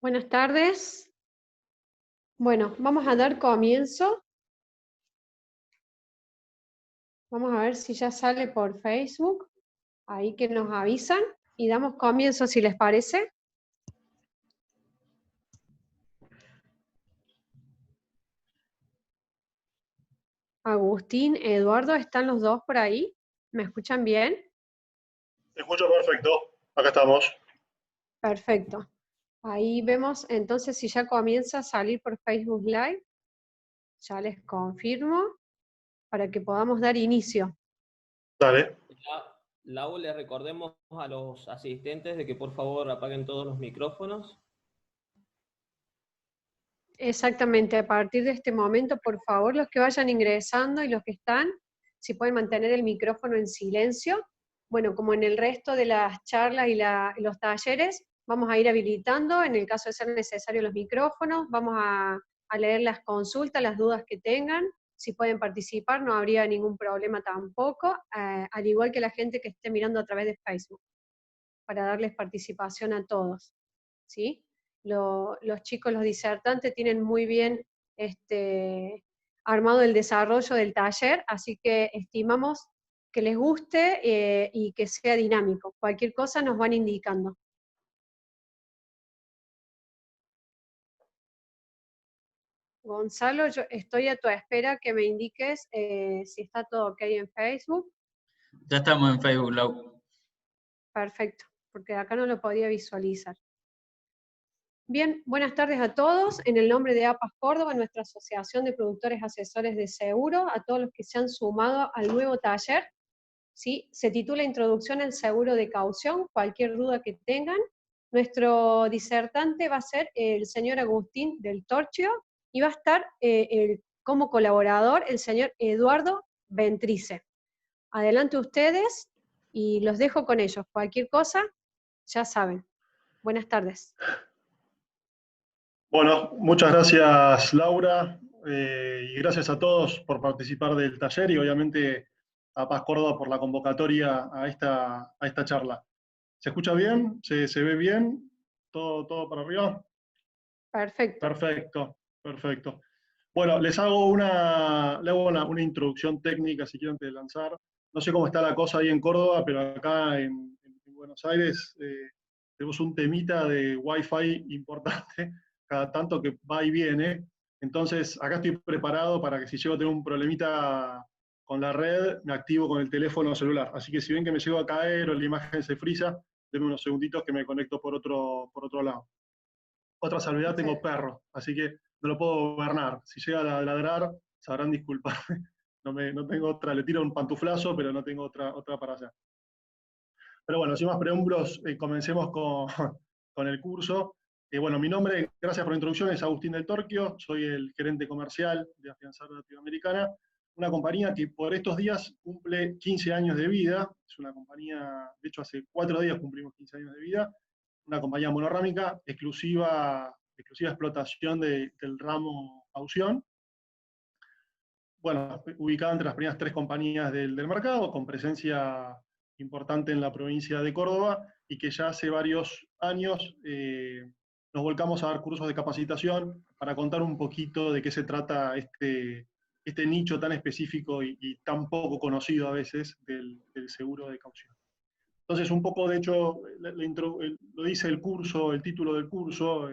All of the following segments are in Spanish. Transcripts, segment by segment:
Buenas tardes. Bueno, vamos a dar comienzo. Vamos a ver si ya sale por Facebook. Ahí que nos avisan. Y damos comienzo si les parece. Agustín, Eduardo, ¿están los dos por ahí? ¿Me escuchan bien? Te escucho perfecto. Acá estamos. Perfecto. Ahí vemos entonces si ya comienza a salir por Facebook Live. Ya les confirmo para que podamos dar inicio. Dale. Lau, le recordemos a los asistentes de que por favor apaguen todos los micrófonos. Exactamente, a partir de este momento, por favor, los que vayan ingresando y los que están, si pueden mantener el micrófono en silencio. Bueno, como en el resto de las charlas y los talleres, vamos a ir habilitando, en el caso de ser necesario, los micrófonos, vamos a leer las consultas, las dudas que tengan, si pueden participar, no habría ningún problema tampoco, al igual que la gente que esté mirando a través de Facebook, para darles participación a todos, ¿sí? Los chicos, los disertantes, tienen muy bien armado el desarrollo del taller, así que estimamos que les guste y que sea dinámico. Cualquier cosa nos van indicando. Gonzalo, yo estoy a tu espera que me indiques si está todo ok en Facebook. Ya estamos en Facebook, Lau. Perfecto, porque acá no lo podía visualizar. Bien, buenas tardes a todos. En el nombre de APAS Córdoba, nuestra Asociación de Productores Asesores de Seguro, a todos los que se han sumado al nuevo taller, ¿sí? Se titula Introducción al Seguro de Caución. Cualquier duda que tengan, nuestro disertante va a ser el señor Agustín del Torchio y va a estar como colaborador el señor Eduardo Ventrice. Adelante ustedes y los dejo con ellos. Cualquier cosa, ya saben. Buenas tardes. Bueno, muchas gracias, Laura, y gracias a todos por participar del taller y obviamente a Paz Córdoba por la convocatoria a esta charla. ¿Se escucha bien? ¿Se ve bien? ¿Todo para arriba? Perfecto. Perfecto, perfecto. Bueno, le hago una introducción técnica si quieren antes de lanzar. No sé cómo está la cosa ahí en Córdoba, pero acá en Buenos Aires tenemos un temita de Wi-Fi importante, cada tanto que va y viene. Entonces, acá estoy preparado para que si llego a tener un problemita con la red, me activo con el teléfono celular. Así que si ven que me llego a caer o la imagen se frisa, denme unos segunditos que me conecto por otro lado. Otra salvedad, tengo perro, así que no lo puedo gobernar. Si llega a ladrar, sabrán disculparme. No tengo otra, le tiro un pantuflazo, pero no tengo otra para hacer. Pero bueno, sin más preámbulos, comencemos con el curso. Bueno, mi nombre, gracias por la introducción, es Agustín del Torquio, soy el gerente comercial de Afianzar Latinoamericana, una compañía que por estos días cumple 15 años de vida, es una compañía, de hecho hace 4 días cumplimos 15 años de vida, una compañía monorrámica, exclusiva explotación del ramo caución. Bueno, ubicada entre las primeras 3 compañías del mercado, con presencia importante en la provincia de Córdoba, y que ya hace varios años nos volcamos a dar cursos de capacitación para contar un poquito de qué se trata este nicho tan específico y tan poco conocido a veces del seguro de caución. Entonces, un poco, de hecho, lo dice el curso, el título del curso,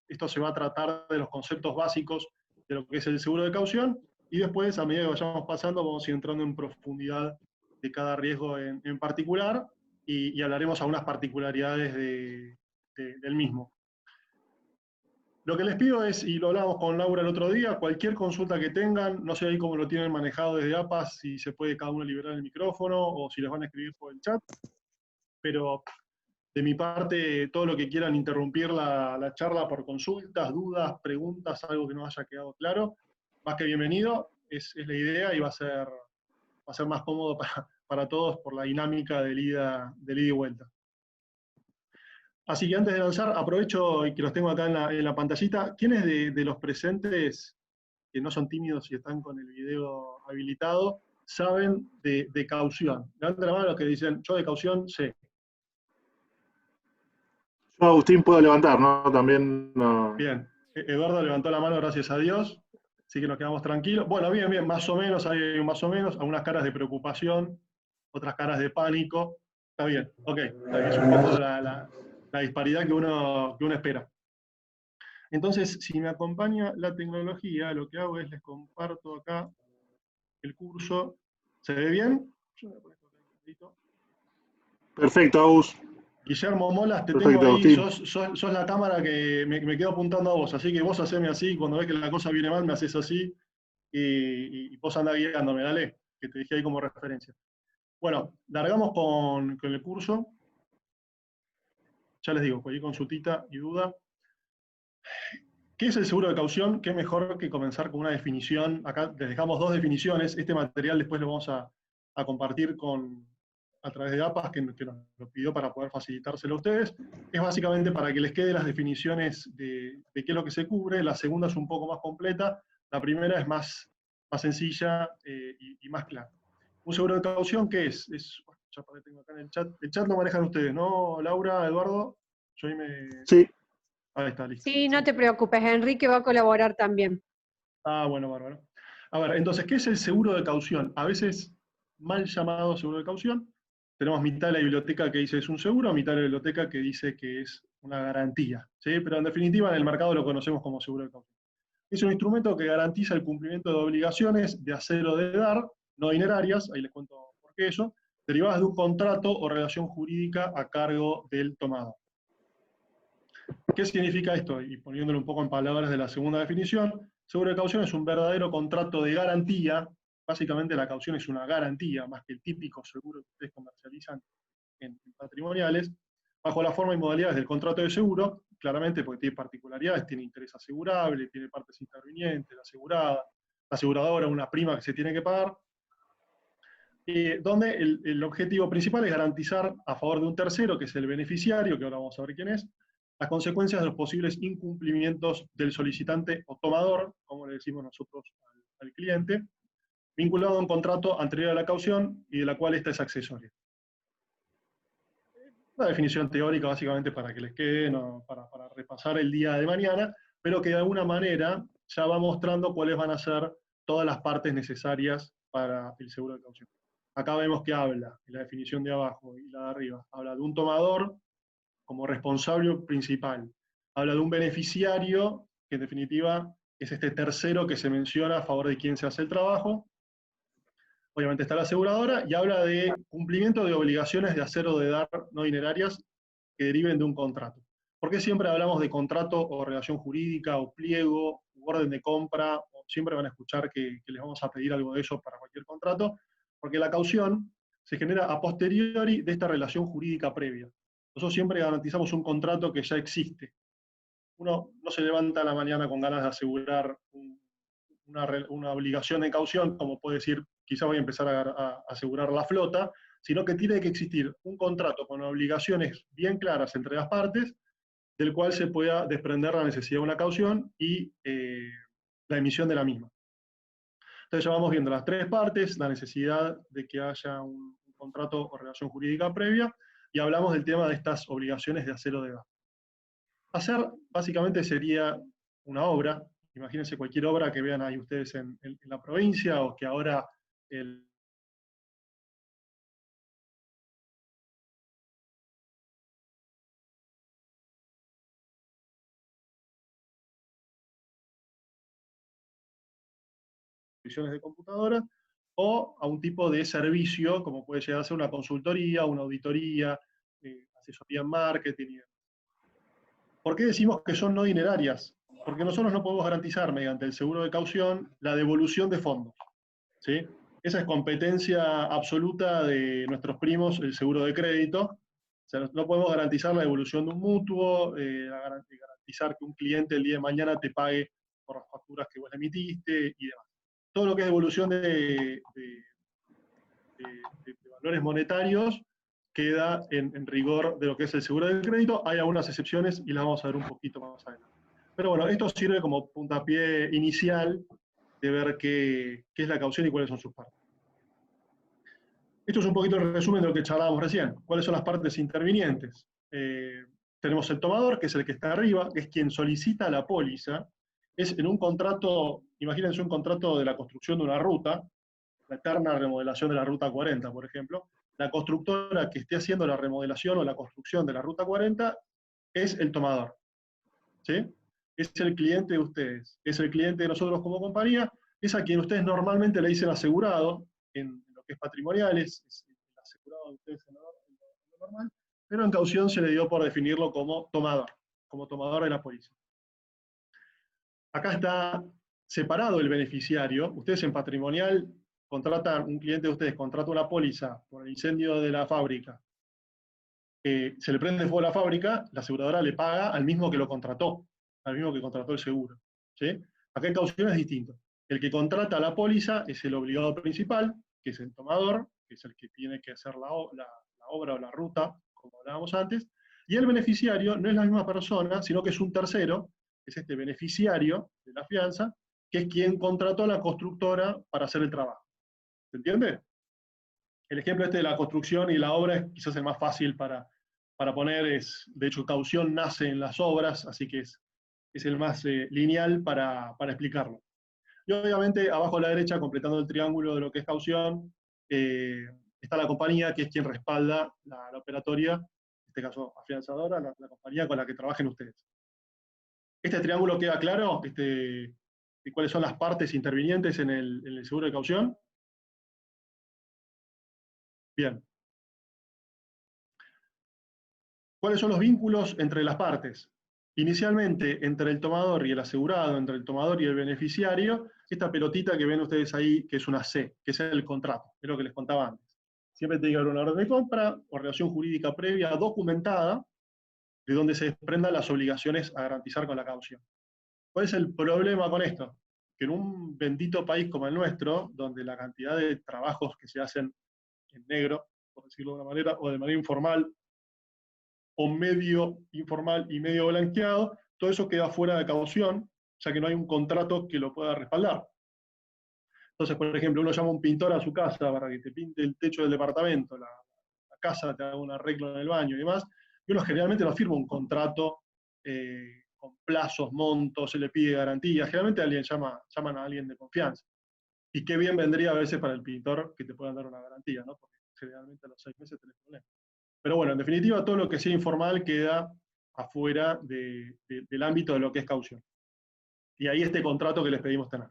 esto se va a tratar de los conceptos básicos de lo que es el seguro de caución, y después, a medida que vayamos pasando, vamos a ir entrando en profundidad de cada riesgo en particular, y hablaremos algunas particularidades del mismo. Lo que les pido es, y lo hablamos con Laura el otro día, cualquier consulta que tengan, no sé ahí cómo lo tienen manejado desde APAS, si se puede cada uno liberar el micrófono, o si les van a escribir por el chat, pero de mi parte, todo lo que quieran interrumpir la charla por consultas, dudas, preguntas, algo que no haya quedado claro, más que bienvenido, es la idea, y va a ser más cómodo para todos por la dinámica del ida y vuelta. Así que antes de lanzar, aprovecho y que los tengo acá en la pantallita. ¿Quiénes de los presentes, que no son tímidos y están con el video habilitado, saben de caución? Levanten la mano los que dicen, yo de caución sé. Yo, Agustín, puedo levantar, ¿no? También no. Bien. Eduardo levantó la mano, gracias a Dios. Así que nos quedamos tranquilos. Bueno, bien, bien, más o menos, hay más o menos, algunas caras de preocupación, otras caras de pánico. Está bien, ok. Es un poco la disparidad que uno espera. Entonces, si me acompaña la tecnología, lo que hago es les comparto acá el curso. ¿Se ve bien? Yo voy a poner esto acá un poquito. Perfecto, Agus. Guillermo Molas, te Perfecto, tengo ahí, Agustín. sos la cámara que me quedo apuntando a vos, así que vos haceme así, cuando ves que la cosa viene mal, me haces así, y vos andá guiándome, dale, que te dejé ahí como referencia. Bueno, largamos con el curso. Ya les digo, cualquier consultita y duda. ¿Qué es el seguro de caución? Qué mejor que comenzar con una definición. Acá les dejamos 2 definiciones. Este material después lo vamos a compartir a través de APAS, que nos lo pidió para poder facilitárselo a ustedes. Es básicamente para que les quede las definiciones de qué es lo que se cubre. La segunda es un poco más completa. La primera es más sencilla y más clara. Un seguro de caución, ¿qué es? Ya tengo acá en el chat. El chat lo manejan ustedes, ¿no, Laura, Eduardo? Yo ahí me... Sí. Ahí está, listo. Sí, no te preocupes, Enrique va a colaborar también. Ah, bueno, bárbaro. A ver, entonces, ¿qué es el seguro de caución? A veces mal llamado seguro de caución. Tenemos mitad de la biblioteca que dice es un seguro, mitad de la biblioteca que dice que es una garantía. ¿Sí? Pero en definitiva en el mercado lo conocemos como seguro de caución. Es un instrumento que garantiza el cumplimiento de obligaciones de hacer o de dar, no dinerarias, ahí les cuento por qué eso, derivadas de un contrato o relación jurídica a cargo del tomador. ¿Qué significa esto? Y poniéndolo un poco en palabras de la segunda definición, seguro de caución es un verdadero contrato de garantía. Básicamente la caución es una garantía, más que el típico seguro que ustedes comercializan en patrimoniales, bajo la forma y modalidades del contrato de seguro, claramente porque tiene particularidades, tiene interés asegurable, tiene partes intervinientes, la asegurada, la aseguradora, una prima que se tiene que pagar, donde el objetivo principal es garantizar a favor de un tercero, que es el beneficiario, que ahora vamos a ver quién es, las consecuencias de los posibles incumplimientos del solicitante o tomador, como le decimos nosotros al cliente, vinculado a un contrato anterior a la caución y de la cual ésta es accesoria. Una definición teórica básicamente para que les quede, no, para repasar el día de mañana, pero que de alguna manera ya va mostrando cuáles van a ser todas las partes necesarias para el seguro de caución. Acá vemos que habla, en la definición de abajo y la de arriba, habla de un tomador como responsable principal. Habla de un beneficiario, que en definitiva es este tercero que se menciona a favor de quien se hace el trabajo. Obviamente está la aseguradora, y habla de cumplimiento de obligaciones de hacer o de dar no dinerarias que deriven de un contrato. ¿Por qué siempre hablamos de contrato o relación jurídica o pliego, u orden de compra? O siempre van a escuchar que les vamos a pedir algo de eso para cualquier contrato, porque la caución se genera a posteriori de esta relación jurídica previa. Nosotros siempre garantizamos un contrato que ya existe. Uno no se levanta a la mañana con ganas de asegurar una obligación de caución, como puede decir, quizá voy a empezar a asegurar la flota, sino que tiene que existir un contrato con obligaciones bien claras entre las partes, del cual se pueda desprender la necesidad de una caución y la emisión de la misma. Entonces ya vamos viendo las 3 partes, la necesidad de que haya un contrato o relación jurídica previa, y hablamos del tema de estas obligaciones de hacer o de dar. Hacer básicamente sería una obra. Imagínense cualquier obra que vean ahí ustedes en la provincia, o que ahora de computadora, o a un tipo de servicio, como puede llegar a ser una consultoría, una auditoría, asesoría en marketing. ¿Por qué decimos que son no dinerarias? Porque nosotros no podemos garantizar mediante el seguro de caución la devolución de fondos, ¿sí? Esa es competencia absoluta de nuestros primos, el seguro de crédito. O sea, no podemos garantizar la devolución de un mutuo, garantizar que un cliente el día de mañana te pague por las facturas que vos le emitiste y demás. Todo lo que es devolución de valores monetarios queda en rigor de lo que es el seguro de crédito. Hay algunas excepciones y las vamos a ver un poquito más adelante. Pero bueno, esto sirve como puntapié inicial de ver qué es la caución y cuáles son sus partes. Esto es un poquito el resumen de lo que charlábamos recién. ¿Cuáles son las partes intervinientes? tenemos el tomador, que es el que está arriba, que es quien solicita la póliza. Es en un contrato, imagínense un contrato de la construcción de una ruta, la eterna remodelación de la Ruta 40, por ejemplo. La constructora que esté haciendo la remodelación o la construcción de la Ruta 40 es el tomador. ¿Sí? Es el cliente de ustedes, es el cliente de nosotros como compañía, es a quien ustedes normalmente le dicen asegurado, en lo que es patrimonial, es el asegurado de ustedes en lo normal, pero en caución se le dio por definirlo como tomador de la póliza. Acá está separado el beneficiario. Ustedes en patrimonial contratan, un cliente de ustedes contrata una póliza por el incendio de la fábrica, se le prende fuego a la fábrica, la aseguradora le paga al mismo que lo contrató, al mismo que contrató el seguro. ¿Sí? Acá en caución es distinto. El que contrata la póliza es el obligado principal, que es el tomador, que es el que tiene que hacer la obra o la ruta, como hablábamos antes, y el beneficiario no es la misma persona, sino que es un tercero, que es este beneficiario de la fianza, que es quien contrató a la constructora para hacer el trabajo. ¿Se entiende? El ejemplo este de la construcción y la obra es quizás el más fácil para poner, de hecho caución nace en las obras, así que es el más lineal para explicarlo. Y obviamente abajo a la derecha, completando el triángulo de lo que es caución, está la compañía, que es quien respalda la operatoria, en este caso afianzadora, la compañía con la que trabajen ustedes. ¿Este triángulo queda claro? ¿De cuáles son las partes intervinientes en el seguro de caución? Bien. ¿Cuáles son los vínculos entre las partes? Inicialmente, entre el tomador y el asegurado, entre el tomador y el beneficiario, esta pelotita que ven ustedes ahí, que es una C, que es el contrato, es lo que les contaba antes. Siempre tiene que haber una orden de compra o relación jurídica previa documentada, de donde se desprendan las obligaciones a garantizar con la caución. ¿Cuál es el problema con esto? Que en un bendito país como el nuestro, donde la cantidad de trabajos que se hacen en negro, por decirlo de una manera, o de manera informal, o medio informal y medio blanqueado, todo eso queda fuera de caución, ya que no hay un contrato que lo pueda respaldar. Entonces, por ejemplo, uno llama a un pintor a su casa para que te pinte el techo del departamento, la casa, te haga un arreglo en el baño y demás, y uno generalmente no firma un contrato con plazos, montos, se le pide garantía, generalmente llaman a alguien de confianza. Y qué bien vendría a veces para el pintor que te puedan dar una garantía, ¿no? Porque generalmente a los 6 meses tenés problemas. Pero bueno, en definitiva, todo lo que sea informal queda afuera del ámbito de lo que es caución. Y ahí este contrato que les pedimos tener.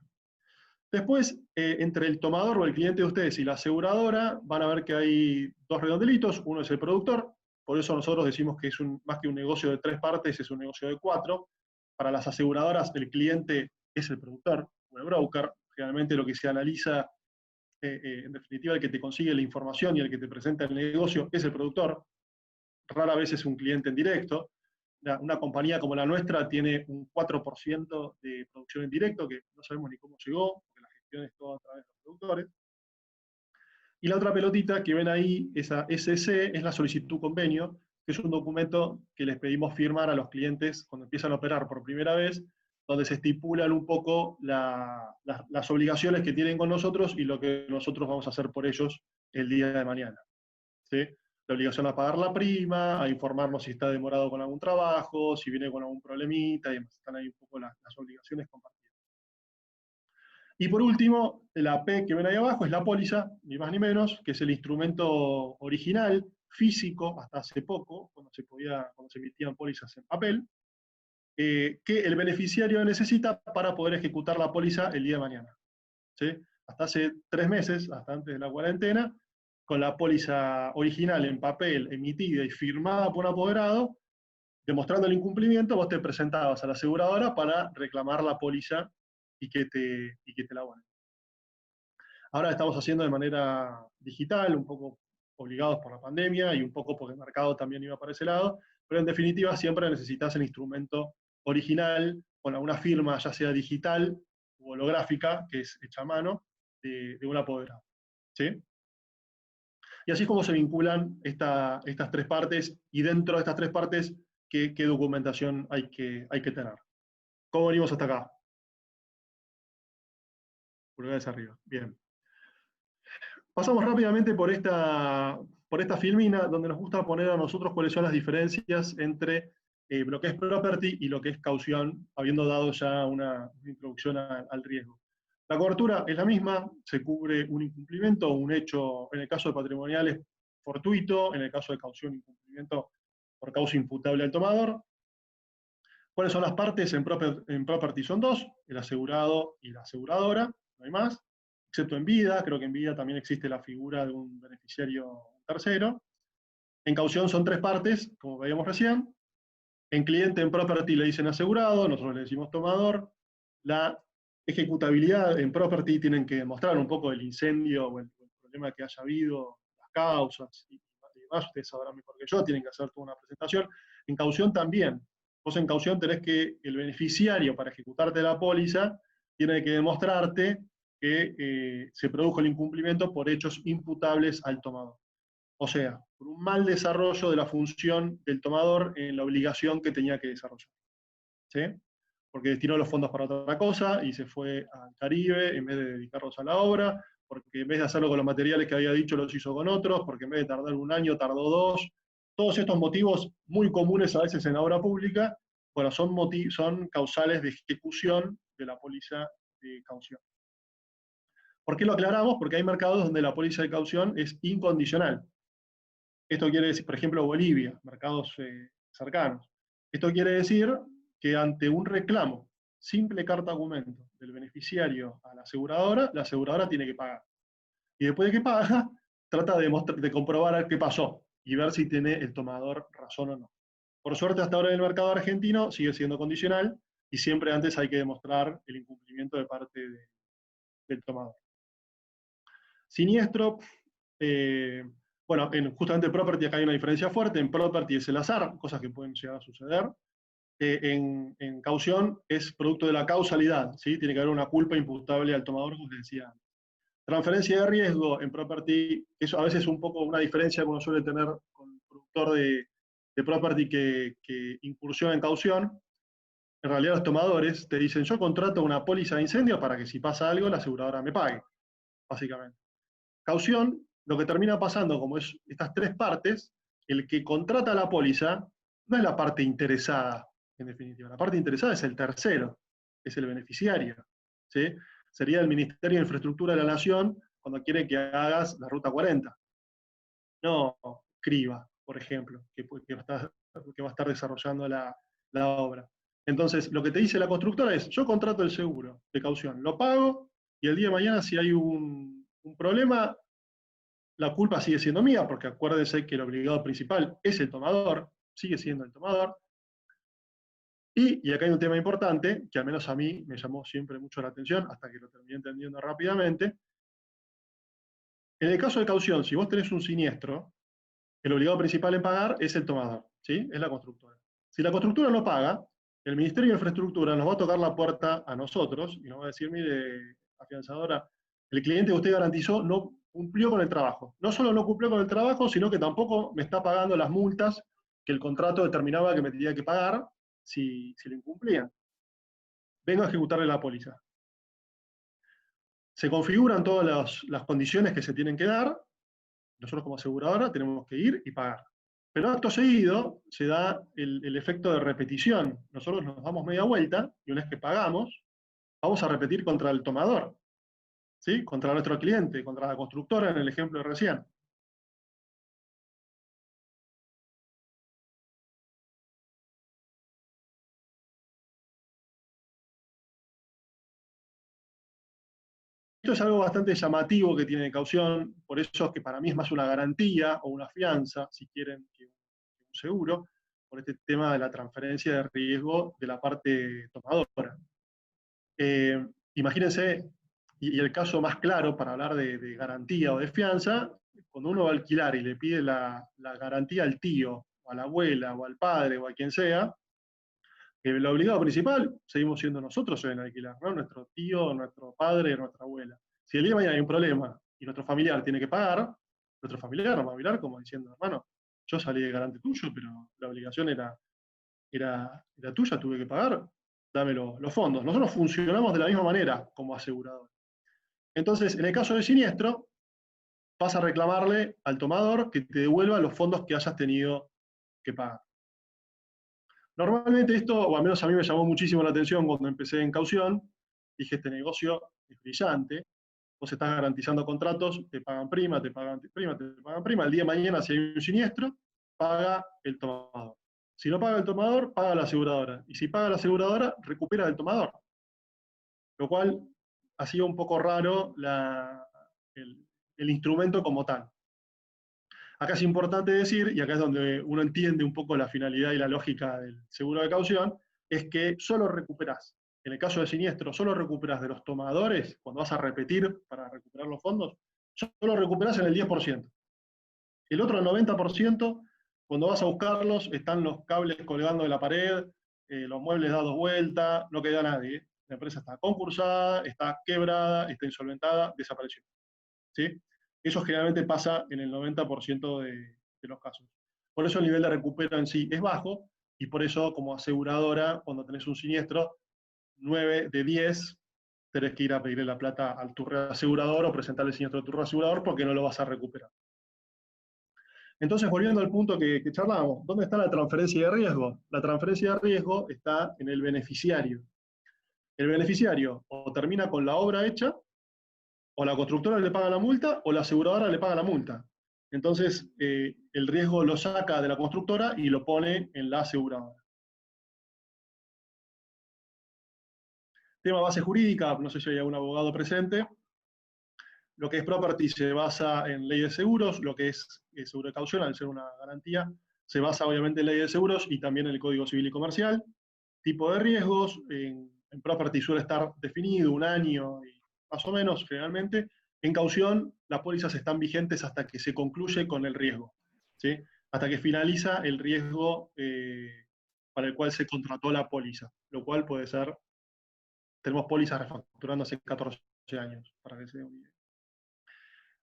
Después, entre el tomador o el cliente de ustedes y la aseguradora, van a ver que hay dos redondelitos. Uno es el productor, por eso nosotros decimos que es más que un negocio de 3 partes, es un negocio de 4. Para las aseguradoras, el cliente es el productor o el broker. Generalmente lo que se analiza, en definitiva, el que te consigue la información y el que te presenta el negocio es el productor. Rara vez es un cliente en directo. Una compañía como la nuestra tiene un 4% de producción en directo, que no sabemos ni cómo llegó, porque la gestión es toda a través de los productores. Y la otra pelotita que ven ahí, esa SC, es la solicitud convenio, que es un documento que les pedimos firmar a los clientes cuando empiezan a operar por primera vez, donde se estipulan un poco las obligaciones que tienen con nosotros y lo que nosotros vamos a hacer por ellos el día de mañana. ¿Sí? La obligación a pagar la prima, a informarnos si está demorado con algún trabajo, si viene con algún problemita, y demás. Están ahí un poco las obligaciones compartidas. Y por último, la P que ven ahí abajo es la póliza, ni más ni menos, que es el instrumento original, físico, hasta hace poco, cuando se emitían pólizas en papel, que el beneficiario necesita para poder ejecutar la póliza el día de mañana. ¿Sí? Hasta hace 3 meses, hasta antes de la cuarentena, con la póliza original en papel, emitida y firmada por un apoderado, demostrando el incumplimiento, vos te presentabas a la aseguradora para reclamar la póliza y que te la abonen. Ahora estamos haciendo de manera digital, un poco obligados por la pandemia y un poco porque el mercado también iba para ese lado, pero en definitiva siempre necesitas el instrumento original con alguna firma, ya sea digital u holográfica, que es hecha a mano, de un apoderado. ¿Sí? Y así es como se vinculan estas 3 partes, y dentro de estas 3 partes, ¿qué documentación hay que tener? ¿Cómo venimos hasta acá? Pulgares arriba, bien. Pasamos rápidamente por esta filmina, donde nos gusta poner a nosotros cuáles son las diferencias entre lo que es property y lo que es caución, habiendo dado ya una introducción al riesgo. La cobertura es la misma, se cubre un incumplimiento o un hecho, en el caso de patrimoniales, fortuito, en el caso de caución, incumplimiento por causa imputable al tomador. ¿Cuáles son las partes? En property son dos, el asegurado y la aseguradora, no hay más, excepto en vida, creo que en vida también existe la figura de un beneficiario tercero. En caución son tres partes, como veíamos recién. En cliente, en property le dicen asegurado, nosotros le decimos tomador. La ejecutabilidad en property tienen que demostrar un poco el incendio o el problema que haya habido, las causas y demás, ustedes sabrán mejor que yo, tienen que hacer toda una presentación. En caución también. Vos en caución tenés que, el beneficiario para ejecutarte la póliza, tiene que demostrarte que se produjo el incumplimiento por hechos imputables al tomador. O sea, por un mal desarrollo de la función del tomador en la obligación que tenía que desarrollar. ¿Sí? Porque destinó los fondos para otra cosa y se fue al Caribe en vez de dedicarlos a la obra, porque en vez de hacerlo con los materiales que había dicho los hizo con otros, porque en vez de tardar un año tardó 2. Todos estos motivos muy comunes a veces en la obra pública, bueno, son causales de ejecución de la póliza de caución. ¿Por qué lo aclaramos? Porque hay mercados donde la póliza de caución es incondicional. Esto quiere decir, por ejemplo, Bolivia, mercados cercanos. Esto quiere decir que ante un reclamo, simple carta argumento del beneficiario a la aseguradora tiene que pagar. Y después de que paga, trata de comprobar qué pasó y ver si tiene el tomador razón o no. Por suerte, hasta ahora en el mercado argentino sigue siendo condicional y siempre antes hay que demostrar el incumplimiento de parte del tomador. Siniestro, bueno, justamente en property acá hay una diferencia fuerte, en property es el azar, cosas que pueden llegar a suceder. En caución es producto de la causalidad, ¿sí? Tiene que haber una culpa imputable al tomador, como les decía. Transferencia de riesgo en property, eso a veces es un poco una diferencia que uno suele tener con el productor de property que incursiona en caución. En realidad los tomadores te dicen, yo contrato una póliza de incendio para que si pasa algo la aseguradora me pague, básicamente. Caución, lo que termina pasando, como es estas tres partes, el que contrata la póliza no es la parte interesada, en definitiva. La parte interesada es el tercero, es el beneficiario. ¿Sí? Sería el Ministerio de Infraestructura de la Nación cuando quiere que hagas la Ruta 40. No Criba, por ejemplo, que va a estar desarrollando la obra. Entonces, lo que te dice la constructora es, yo contrato el seguro de caución, lo pago, y el día de mañana si hay un problema, la culpa sigue siendo mía, porque acuérdense que el obligado principal es el tomador, sigue siendo el tomador. Y acá hay un tema importante, que al menos a mí me llamó siempre mucho la atención, hasta que lo terminé entendiendo rápidamente. En el caso de caución, si vos tenés un siniestro, el obligado principal en pagar es el tomador, ¿sí? Es la constructora. Si la constructora no paga, el Ministerio de Infraestructura nos va a tocar la puerta a nosotros y nos va a decir, mire, afianzadora, el cliente que usted garantizó no cumplió con el trabajo. No solo no cumplió con el trabajo, sino que tampoco me está pagando las multas que el contrato determinaba que me tenía que pagar si lo incumplían. Vengo a ejecutarle la póliza. Se configuran todas las condiciones que se tienen que dar. Nosotros como aseguradora tenemos que ir y pagar. Pero acto seguido se da el efecto de repetición. Nosotros nos damos media vuelta y una vez que pagamos, vamos a repetir contra el tomador, ¿sí? Contra nuestro cliente, contra la constructora en el ejemplo de recién. Esto es algo bastante llamativo que tiene caución, por eso es que para mí es más una garantía o una fianza, si quieren, que un seguro, por este tema de la transferencia de riesgo de la parte tomadora. Imagínense, y el caso más claro para hablar de garantía o de fianza, cuando uno va a alquilar y le pide la garantía al tío, o a la abuela, o al padre, o a quien sea, el obligado principal seguimos siendo nosotros en alquilar, ¿no? Nuestro tío, nuestro padre, nuestra abuela. Si el día de mañana hay un problema y nuestro familiar tiene que pagar, nuestro familiar nos va a mirar como diciendo, hermano, yo salí de garante tuyo, pero la obligación era tuya, tuve que pagar, dame los fondos. Nosotros funcionamos de la misma manera como asegurador. Entonces, en el caso del siniestro, vas a reclamarle al tomador que te devuelva los fondos que hayas tenido que pagar. Normalmente esto, o al menos a mí me llamó muchísimo la atención cuando empecé en caución, dije, este negocio es brillante, vos estás garantizando contratos, te pagan prima, te pagan prima, te pagan prima, el día de mañana si hay un siniestro, paga el tomador. Si no paga el tomador, paga la aseguradora. Y si paga la aseguradora, recupera del tomador. Lo cual ha sido un poco raro el instrumento como tal. Acá es importante decir, y acá es donde uno entiende un poco la finalidad y la lógica del seguro de caución, es que solo recuperás, en el caso de siniestro, solo recuperás de los tomadores, cuando vas a repetir para recuperar los fondos, solo recuperás en el 10%. El otro 90%, cuando vas a buscarlos, están los cables colgando de la pared, los muebles dados vuelta, no queda nadie. La empresa está concursada, está quebrada, está insolventada, desapareció. ¿Sí? Eso generalmente pasa en el 90% de los casos. Por eso el nivel de recupero en sí es bajo, y por eso como aseguradora, cuando tenés un siniestro, 9 de 10 tenés que ir a pedirle la plata a tu reasegurador o presentarle el siniestro a tu reasegurador porque no lo vas a recuperar. Entonces, volviendo al punto que charlábamos, ¿dónde está la transferencia de riesgo? La transferencia de riesgo está en el beneficiario. El beneficiario o termina con la obra hecha, o la constructora le paga la multa, o la aseguradora le paga la multa. Entonces, el riesgo lo saca de la constructora y lo pone en la aseguradora. Tema base jurídica, no sé si hay algún abogado presente. Lo que es property se basa en ley de seguros, lo que es seguro de caución, al ser una garantía, se basa obviamente en ley de seguros y también en el Código Civil y Comercial. Tipo de riesgos, en property suele estar definido 1 año, y más o menos generalmente. En caución, las pólizas están vigentes hasta que se concluye con el riesgo, ¿sí? Hasta que finaliza el riesgo para el cual se contrató la póliza, lo cual puede ser, tenemos pólizas refacturando hace 14 años, para que se dé una idea.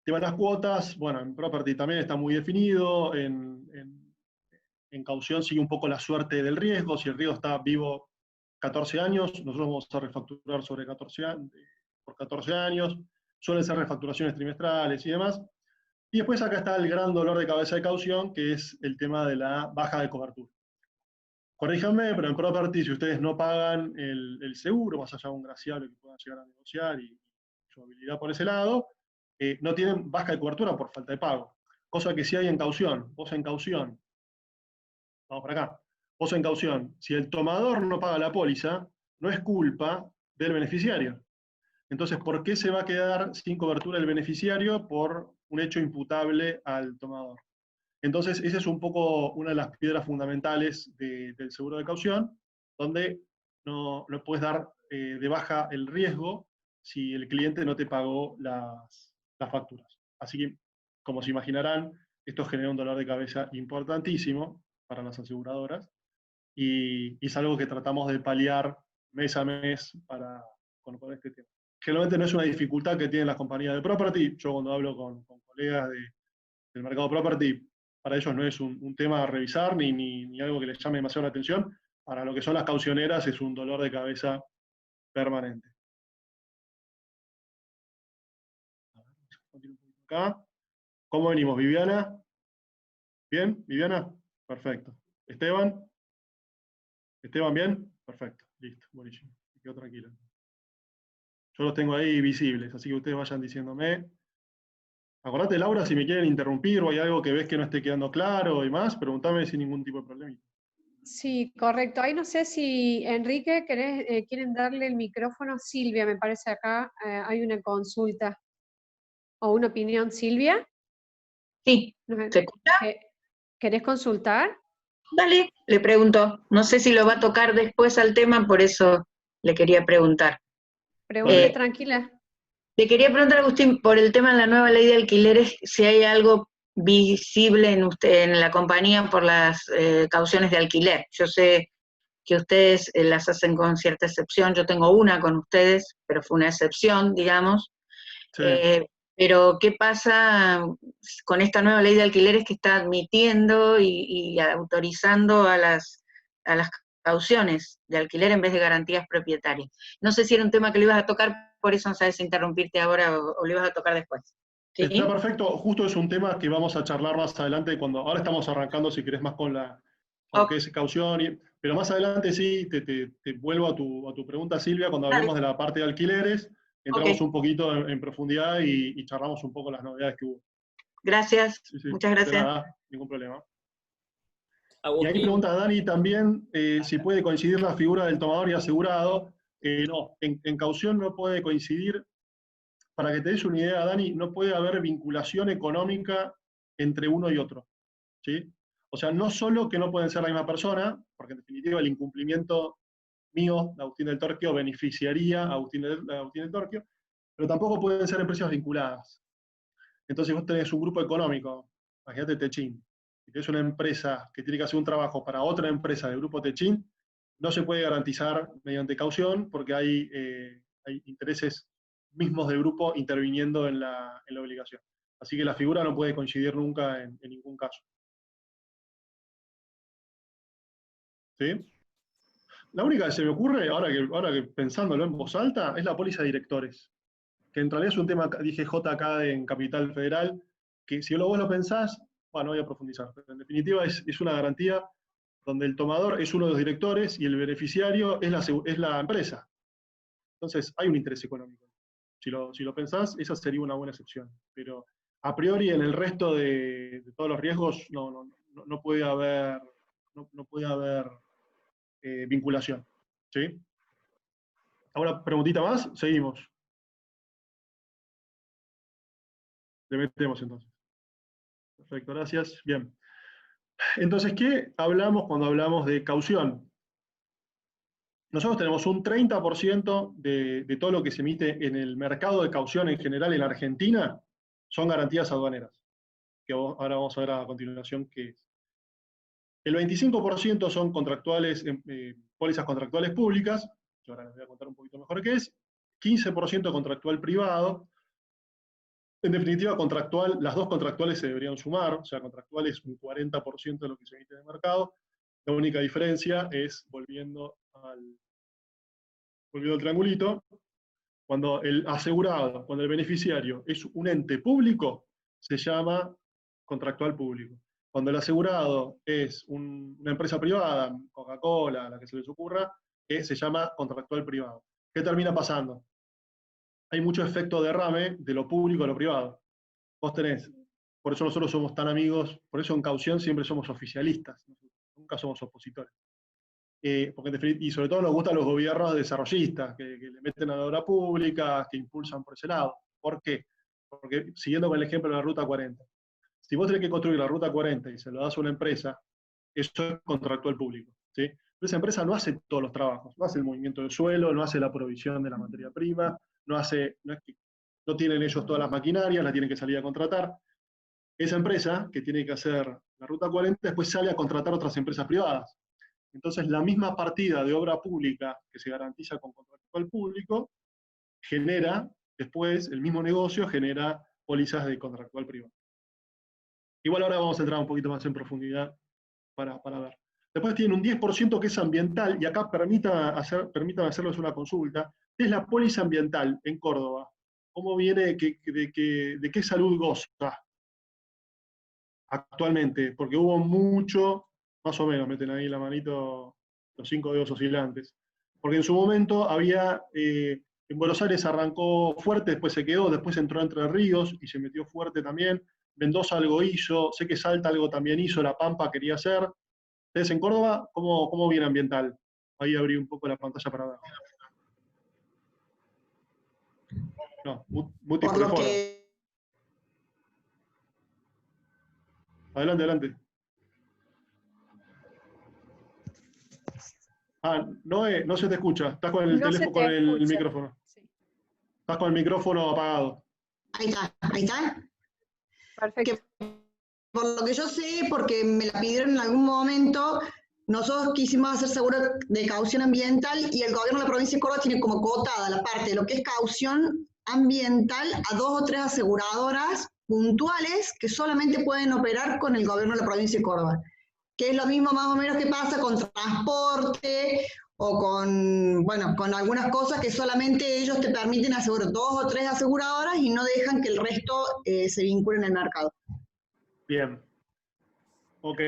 Tema de las cuotas, bueno, en property también está muy definido, en caución sigue un poco la suerte del riesgo, si el riesgo está vivo 14 años, nosotros vamos a refacturar sobre 14 años, por 14 años, suelen ser refacturaciones trimestrales y demás. Y después acá está el gran dolor de cabeza de caución, que es el tema de la baja de cobertura. Corríjanme, pero en property, si ustedes no pagan el seguro, más allá de un graciable que puedan llegar a negociar y su habilidad por ese lado, no tienen baja de cobertura por falta de pago. Cosa que sí hay en caución. Vos en caución, vamos para acá, vos en caución, si el tomador no paga la póliza, no es culpa del beneficiario. Entonces, ¿por qué se va a quedar sin cobertura el beneficiario por un hecho imputable al tomador? Entonces, esa es un poco una de las piedras fundamentales del seguro de caución, donde no puedes dar de baja el riesgo si el cliente no te pagó las facturas. Así que, como se imaginarán, esto genera un dolor de cabeza importantísimo para las aseguradoras, y es algo que tratamos de paliar mes a mes con este tema. Generalmente no es una dificultad que tienen las compañías de property. Yo cuando hablo con colegas del mercado property, para ellos no es un tema a revisar ni algo que les llame demasiado la atención. Para lo que son las caucioneras es un dolor de cabeza permanente. Acá. ¿Cómo venimos, Viviana? ¿Bien, Viviana? Perfecto. ¿Esteban? ¿Esteban bien? Perfecto, listo, buenísimo. Me quedo tranquilo. Yo los tengo ahí visibles, así que ustedes vayan diciéndome. Acordate, Laura, si me quieren interrumpir o hay algo que ves que no esté quedando claro y más, preguntame sin ningún tipo de problema. Sí, correcto. Ahí no sé si, Enrique, quieren darle el micrófono a Silvia, me parece acá hay una consulta o una opinión. Silvia, Sí, ¿se escucha? ¿querés consultar? Dale, le pregunto. No sé si lo va a tocar después al tema, por eso le quería preguntar. Pregunte tranquila. Le quería preguntar, Agustín, por el tema de la nueva ley de alquileres, si hay algo visible en la compañía por las cauciones de alquiler. Yo sé que ustedes las hacen con cierta excepción, yo tengo una con ustedes, pero fue una excepción, digamos. Sí. Pero, ¿qué pasa con esta nueva ley de alquileres que está admitiendo y autorizando a las cauciones de alquiler en vez de garantías propietarias? No sé si era un tema que le ibas a tocar, por eso no sabes si interrumpirte ahora o le ibas a tocar después. ¿Sí? Está perfecto, justo es un tema que vamos a charlar más adelante, ahora estamos arrancando, si querés, más con porque es caución, pero más adelante sí, te vuelvo a tu pregunta, Silvia, cuando hablemos de la parte de alquileres, entramos un poquito en profundidad y charlamos un poco las novedades que hubo. Gracias, Sí, muchas de gracias. nada, ningún problema. Y Agustín, ahí pregunta Dani también si puede coincidir la figura del tomador y asegurado. No, en caución no puede coincidir. Para que te des una idea, Dani, no puede haber vinculación económica entre uno y otro, ¿sí? O sea, no solo que no pueden ser la misma persona, porque en definitiva el incumplimiento mío, de Agustín del Torquio, beneficiaría a Agustín del Torquio, pero tampoco pueden ser empresas vinculadas. Entonces vos tenés un grupo económico, imagínate Techin, y tenés una empresa que tiene que hacer un trabajo para otra empresa del grupo Techin, no se puede garantizar mediante caución porque hay intereses mismos del grupo interviniendo en la obligación. Así que la figura no puede coincidir nunca en ningún caso. ¿Sí? La única que se me ocurre, ahora que pensándolo en voz alta, es la póliza de directores, que en realidad es un tema, dije J acá en Capital Federal, que si vos lo pensás, bueno, voy a profundizar, pero en definitiva es una garantía donde el tomador es uno de los directores y el beneficiario es la empresa. Entonces hay un interés económico. Si lo pensás, esa sería una buena excepción. Pero a priori en el resto de todos los riesgos no puede haber, vinculación. ¿Sí? Ahora, preguntita más, seguimos. Le metemos entonces. Perfecto, gracias. Bien. Entonces, ¿qué hablamos cuando hablamos de caución? Nosotros tenemos un 30% de todo lo que se emite en el mercado de caución en general en Argentina, son garantías aduaneras, que ahora vamos a ver a continuación qué es. El 25% son contractuales, pólizas contractuales públicas, que ahora les voy a contar un poquito mejor qué es, 15% contractual privado. En definitiva, contractual, las dos contractuales se deberían sumar, o sea, contractual es un 40% de lo que se emite en el mercado. La única diferencia es, volviendo al triangulito, cuando el asegurado, cuando el beneficiario es un ente público, se llama contractual público. Cuando el asegurado es una empresa privada, Coca-Cola, la que se les ocurra, se llama contractual privado. ¿Qué termina pasando? Hay mucho efecto derrame de lo público a lo privado. Vos tenés, por eso nosotros somos tan amigos, por eso en caución siempre somos oficialistas, nunca somos opositores. Y sobre todo nos gustan los gobiernos desarrollistas, que le meten a la obra pública, que impulsan por ese lado. ¿Por qué? Porque, siguiendo con el ejemplo de la Ruta 40, si vos tenés que construir la Ruta 40 y se lo das a una empresa, eso es contractual público, ¿sí? Pero esa empresa no hace todos los trabajos, no hace el movimiento del suelo, no hace la provisión de la materia prima, no tienen ellos todas las maquinarias, la tienen que salir a contratar. Esa empresa, que tiene que hacer la Ruta 40, después sale a contratar otras empresas privadas. Entonces, la misma partida de obra pública que se garantiza con contractual público, genera, después, el mismo negocio genera pólizas de contractual privado. Igual ahora vamos a entrar un poquito más en profundidad para ver. Después tienen un 10% que es ambiental, y acá permitan hacerles una consulta. ¿Qué es la póliza ambiental en Córdoba? ¿Cómo viene, de qué salud goza actualmente? Porque hubo mucho, más o menos, meten ahí la manito los 5 dedos oscilantes. Porque en su momento había, en Buenos Aires arrancó fuerte, después se quedó, después entró Entre Ríos y se metió fuerte también. Mendoza algo hizo, sé que Salta algo también hizo, La Pampa quería hacer. Ustedes en Córdoba, ¿cómo viene ambiental? Ahí abrí un poco la pantalla para ver. No, muti por el foro. Adelante. No se te escucha. Estás con el teléfono, con el micrófono. Sí. Estás con el micrófono apagado. Ahí está. Perfecto. Por lo que yo sé, porque me la pidieron en algún momento, nosotros quisimos hacer seguro de caución ambiental y el gobierno de la provincia de Córdoba tiene como cotada la parte de lo que es caución ambiental a 2 o 3 aseguradoras puntuales que solamente pueden operar con el gobierno de la provincia de Córdoba. Que es lo mismo más o menos que pasa con transporte o con algunas cosas que solamente ellos te permiten asegurar 2 o 3 aseguradoras y no dejan que el resto se vincule en el mercado. Bien. Ok.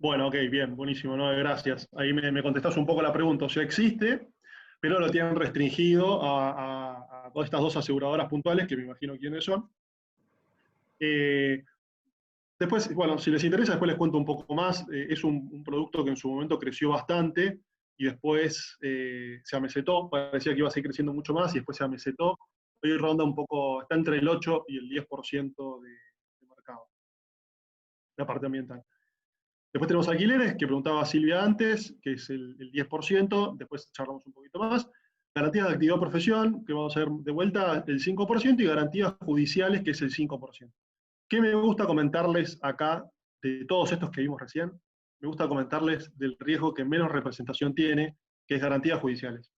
Bueno, ok, bien, buenísimo, no, gracias. Ahí me contestás un poco la pregunta. O sea, existe, pero lo tienen restringido a todas estas dos aseguradoras puntuales, que me imagino quiénes son. Después, bueno, si les interesa, después les cuento un poco más. Es un producto que en su momento creció bastante y después se amesetó. Parecía que iba a seguir creciendo mucho más y después se amesetó. Hoy ronda un poco, está entre el 8 y el 10% de mercado, la parte ambiental. Después tenemos alquileres, que preguntaba Silvia antes, que es el 10%, después charlamos un poquito más. Garantías de actividad o profesión, que vamos a ver de vuelta el 5%, y garantías judiciales, que es el 5%. ¿Qué me gusta comentarles acá de todos estos que vimos recién? Me gusta comentarles del riesgo que menos representación tiene, que es garantías judiciales.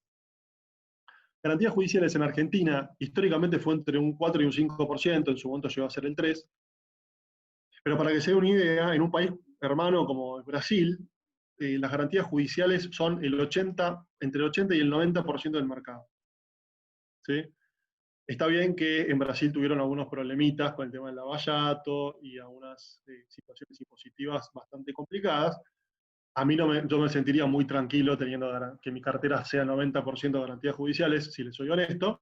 Garantías judiciales en Argentina históricamente fue entre un 4 y un 5%, en su momento llegó a ser el 3%, pero para que se dé una idea, en un país hermano como Brasil, las garantías judiciales son entre el 80 y el 90% del mercado. ¿Sí? Está bien que en Brasil tuvieron algunos problemitas con el tema del lavallato y algunas situaciones impositivas bastante complicadas. A mí yo me sentiría muy tranquilo teniendo que mi cartera sea 90% de garantías judiciales, si les soy honesto.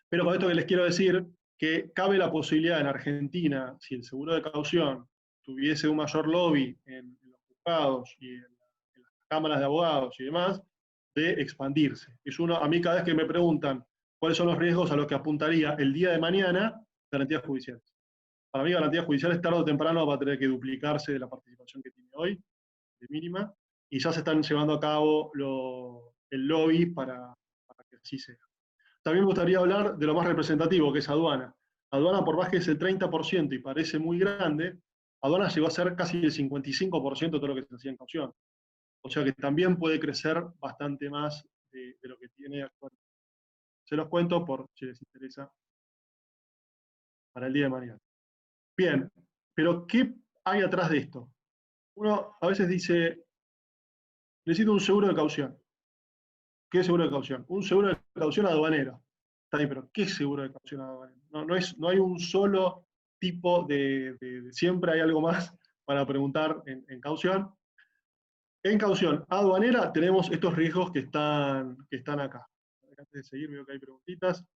Pero con esto que les quiero decir, que cabe la posibilidad en Argentina, si el seguro de caución tuviese un mayor lobby en los juzgados y en las cámaras de abogados y demás, de expandirse. A mí cada vez que me preguntan cuáles son los riesgos a los que apuntaría el día de mañana, garantías judiciales. Para mí garantías judiciales tarde o temprano va a tener que duplicarse de la participación que tiene hoy, de mínima, y ya se están llevando a cabo el lobby para que así sea. También me gustaría hablar de lo más representativo, que es aduana. Aduana, por más que es el 30% y parece muy grande, aduana llegó a ser casi el 55% de todo lo que se hacía en caución. O sea que también puede crecer bastante más de lo que tiene actualmente. Se los cuento por si les interesa para el día de mañana. Bien, pero ¿qué hay atrás de esto? Uno a veces dice, necesito un seguro de caución. ¿Qué es seguro de caución? Un seguro de caución aduanero. Está bien, pero ¿qué es seguro de caución aduanero? No hay un solo tipo siempre hay algo más para preguntar en caución. En caución aduanera tenemos estos riesgos que están acá. Antes de seguir, veo que hay preguntitas.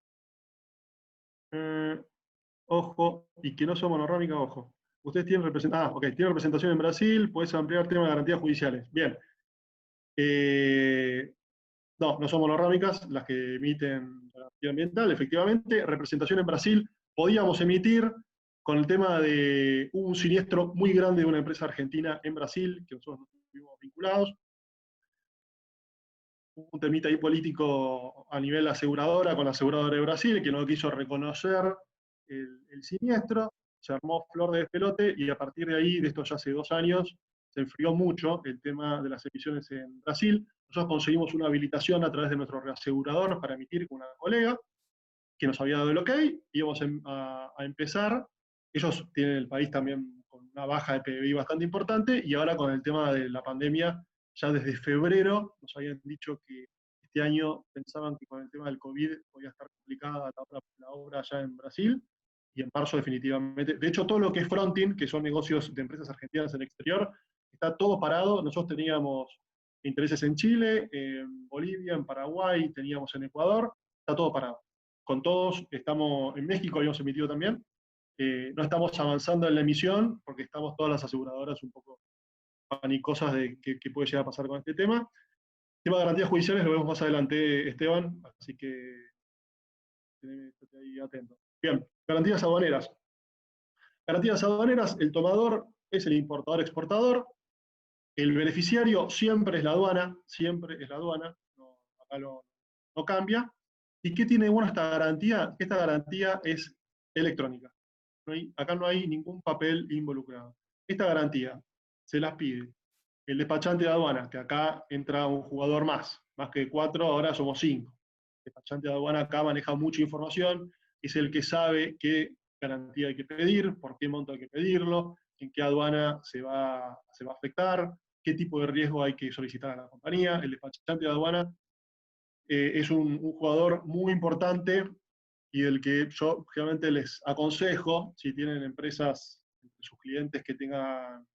Ojo, y que no son monorrámicas, ojo. Ustedes tienen tienen representación en Brasil, puedes ampliar tema de garantías judiciales. Bien. No son monorrámicas las que emiten garantía ambiental, efectivamente. Representación en Brasil, podíamos emitir con el tema de un siniestro muy grande de una empresa argentina en Brasil, que nosotros no estuvimos vinculados. Un temita ahí político a nivel aseguradora, con la aseguradora de Brasil, que no quiso reconocer el siniestro, se armó flor de despelote, y a partir de ahí, de esto ya hace 2 años, se enfrió mucho el tema de las emisiones en Brasil. Nosotros conseguimos una habilitación a través de nuestro reasegurador para emitir con una colega, que nos había dado el ok, íbamos a empezar. Ellos tienen el país también con una baja de PBI bastante importante, y ahora con el tema de la pandemia, ya desde febrero nos habían dicho que este año pensaban que con el tema del COVID podía estar complicada la obra allá en Brasil, y en marzo definitivamente. De hecho, todo lo que es fronting, que son negocios de empresas argentinas en el exterior, está todo parado. Nosotros teníamos intereses en Chile, en Bolivia, en Paraguay, teníamos en Ecuador, está todo parado. Con todos, estamos en México, habíamos emitido también. No estamos avanzando en la emisión, porque estamos todas las aseguradoras un poco panicosas de qué puede llegar a pasar con este tema. El tema de garantías judiciales lo vemos más adelante, Esteban, así que estate ahí atento. Bien, garantías aduaneras. Garantías aduaneras, el tomador es el importador-exportador, el beneficiario siempre es la aduana, acá no cambia. ¿Y qué tiene bueno esta garantía? Esta garantía es electrónica. Acá no hay ningún papel involucrado. Esta garantía se las pide el despachante de aduana, que acá entra un jugador más que 4, ahora somos 5. El despachante de aduana acá maneja mucha información, es el que sabe qué garantía hay que pedir, por qué monto hay que pedirlo, en qué aduana se va a afectar, qué tipo de riesgo hay que solicitar a la compañía. El despachante de aduana es un jugador muy importante, y del que yo generalmente les aconsejo, si tienen empresas, sus clientes que tengan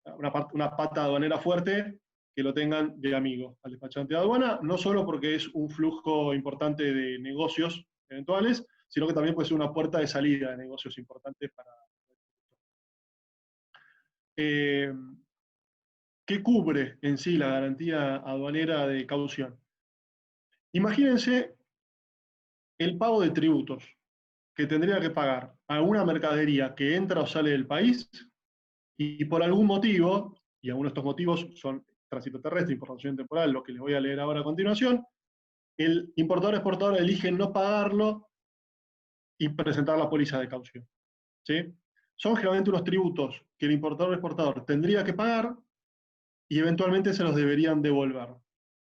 una pata aduanera fuerte, que lo tengan de amigo al despachante de aduana, no solo porque es un flujo importante de negocios eventuales, sino que también puede ser una puerta de salida de negocios importantes para... ¿Qué cubre en sí la garantía aduanera de caución? Imagínense el pago de tributos que tendría que pagar a una mercadería que entra o sale del país y por algún motivo, y algunos de estos motivos son tránsito terrestre, importación temporal, lo que les voy a leer ahora a continuación, el importador o exportador elige no pagarlo y presentar la póliza de caución. ¿Sí? Son generalmente unos tributos que el importador o exportador tendría que pagar y eventualmente se los deberían devolver,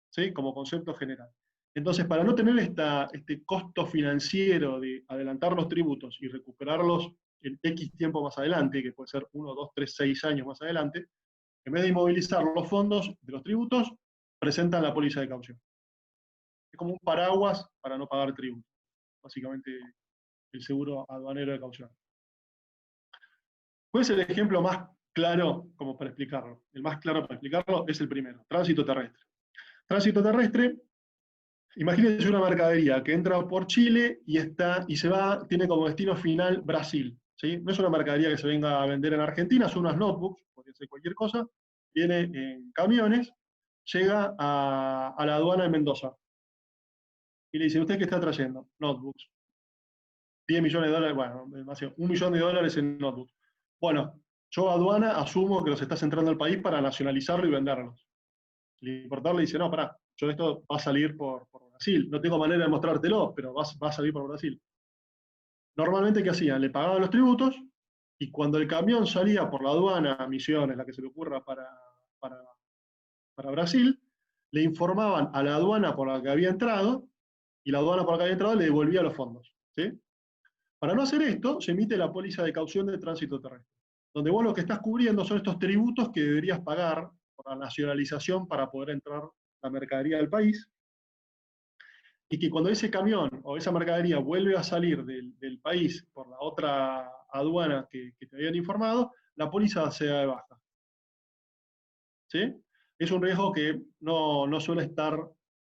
¿sí? Como concepto general. Entonces, para no tener este costo financiero de adelantar los tributos y recuperarlos en X tiempo más adelante, que puede ser 1, 2, 3, 6 años más adelante, en vez de inmovilizar los fondos de los tributos, presentan la póliza de caución. Es como un paraguas para no pagar tributos, básicamente el seguro aduanero de caución. ¿Cuál es el ejemplo más claro como para explicarlo? El más claro para explicarlo es el primero, tránsito terrestre. Tránsito terrestre, imagínense una mercadería que entra por Chile y se va, tiene como destino final Brasil. ¿Sí? No es una mercadería que se venga a vender en Argentina, son unas notebooks, podría ser cualquier cosa, viene en camiones, llega a la aduana de Mendoza. Y le dice, ¿usted qué está trayendo? Notebooks. 10 millones de dólares, bueno, demasiado, $1 millón en notebooks. Bueno, yo aduana asumo que los estás entrando al país para nacionalizarlo y venderlos. El importador le dice, no, pará, yo esto va a salir por Brasil, no tengo manera de mostrártelo, pero va a salir por Brasil. Normalmente, ¿qué hacían? Le pagaban los tributos, y cuando el camión salía por la aduana a Misiones, la que se le ocurra para Brasil, le informaban a la aduana por la que había entrado, y la aduana por la que había entrado le devolvía los fondos. ¿Sí? Para no hacer esto, se emite la póliza de caución de tránsito terrestre, donde vos lo que estás cubriendo son estos tributos que deberías pagar por la nacionalización para poder entrar la mercadería al país, y que cuando ese camión o esa mercadería vuelve a salir del país por la otra aduana que te habían informado, la póliza se da de baja. ¿Sí? Es un riesgo que no suele estar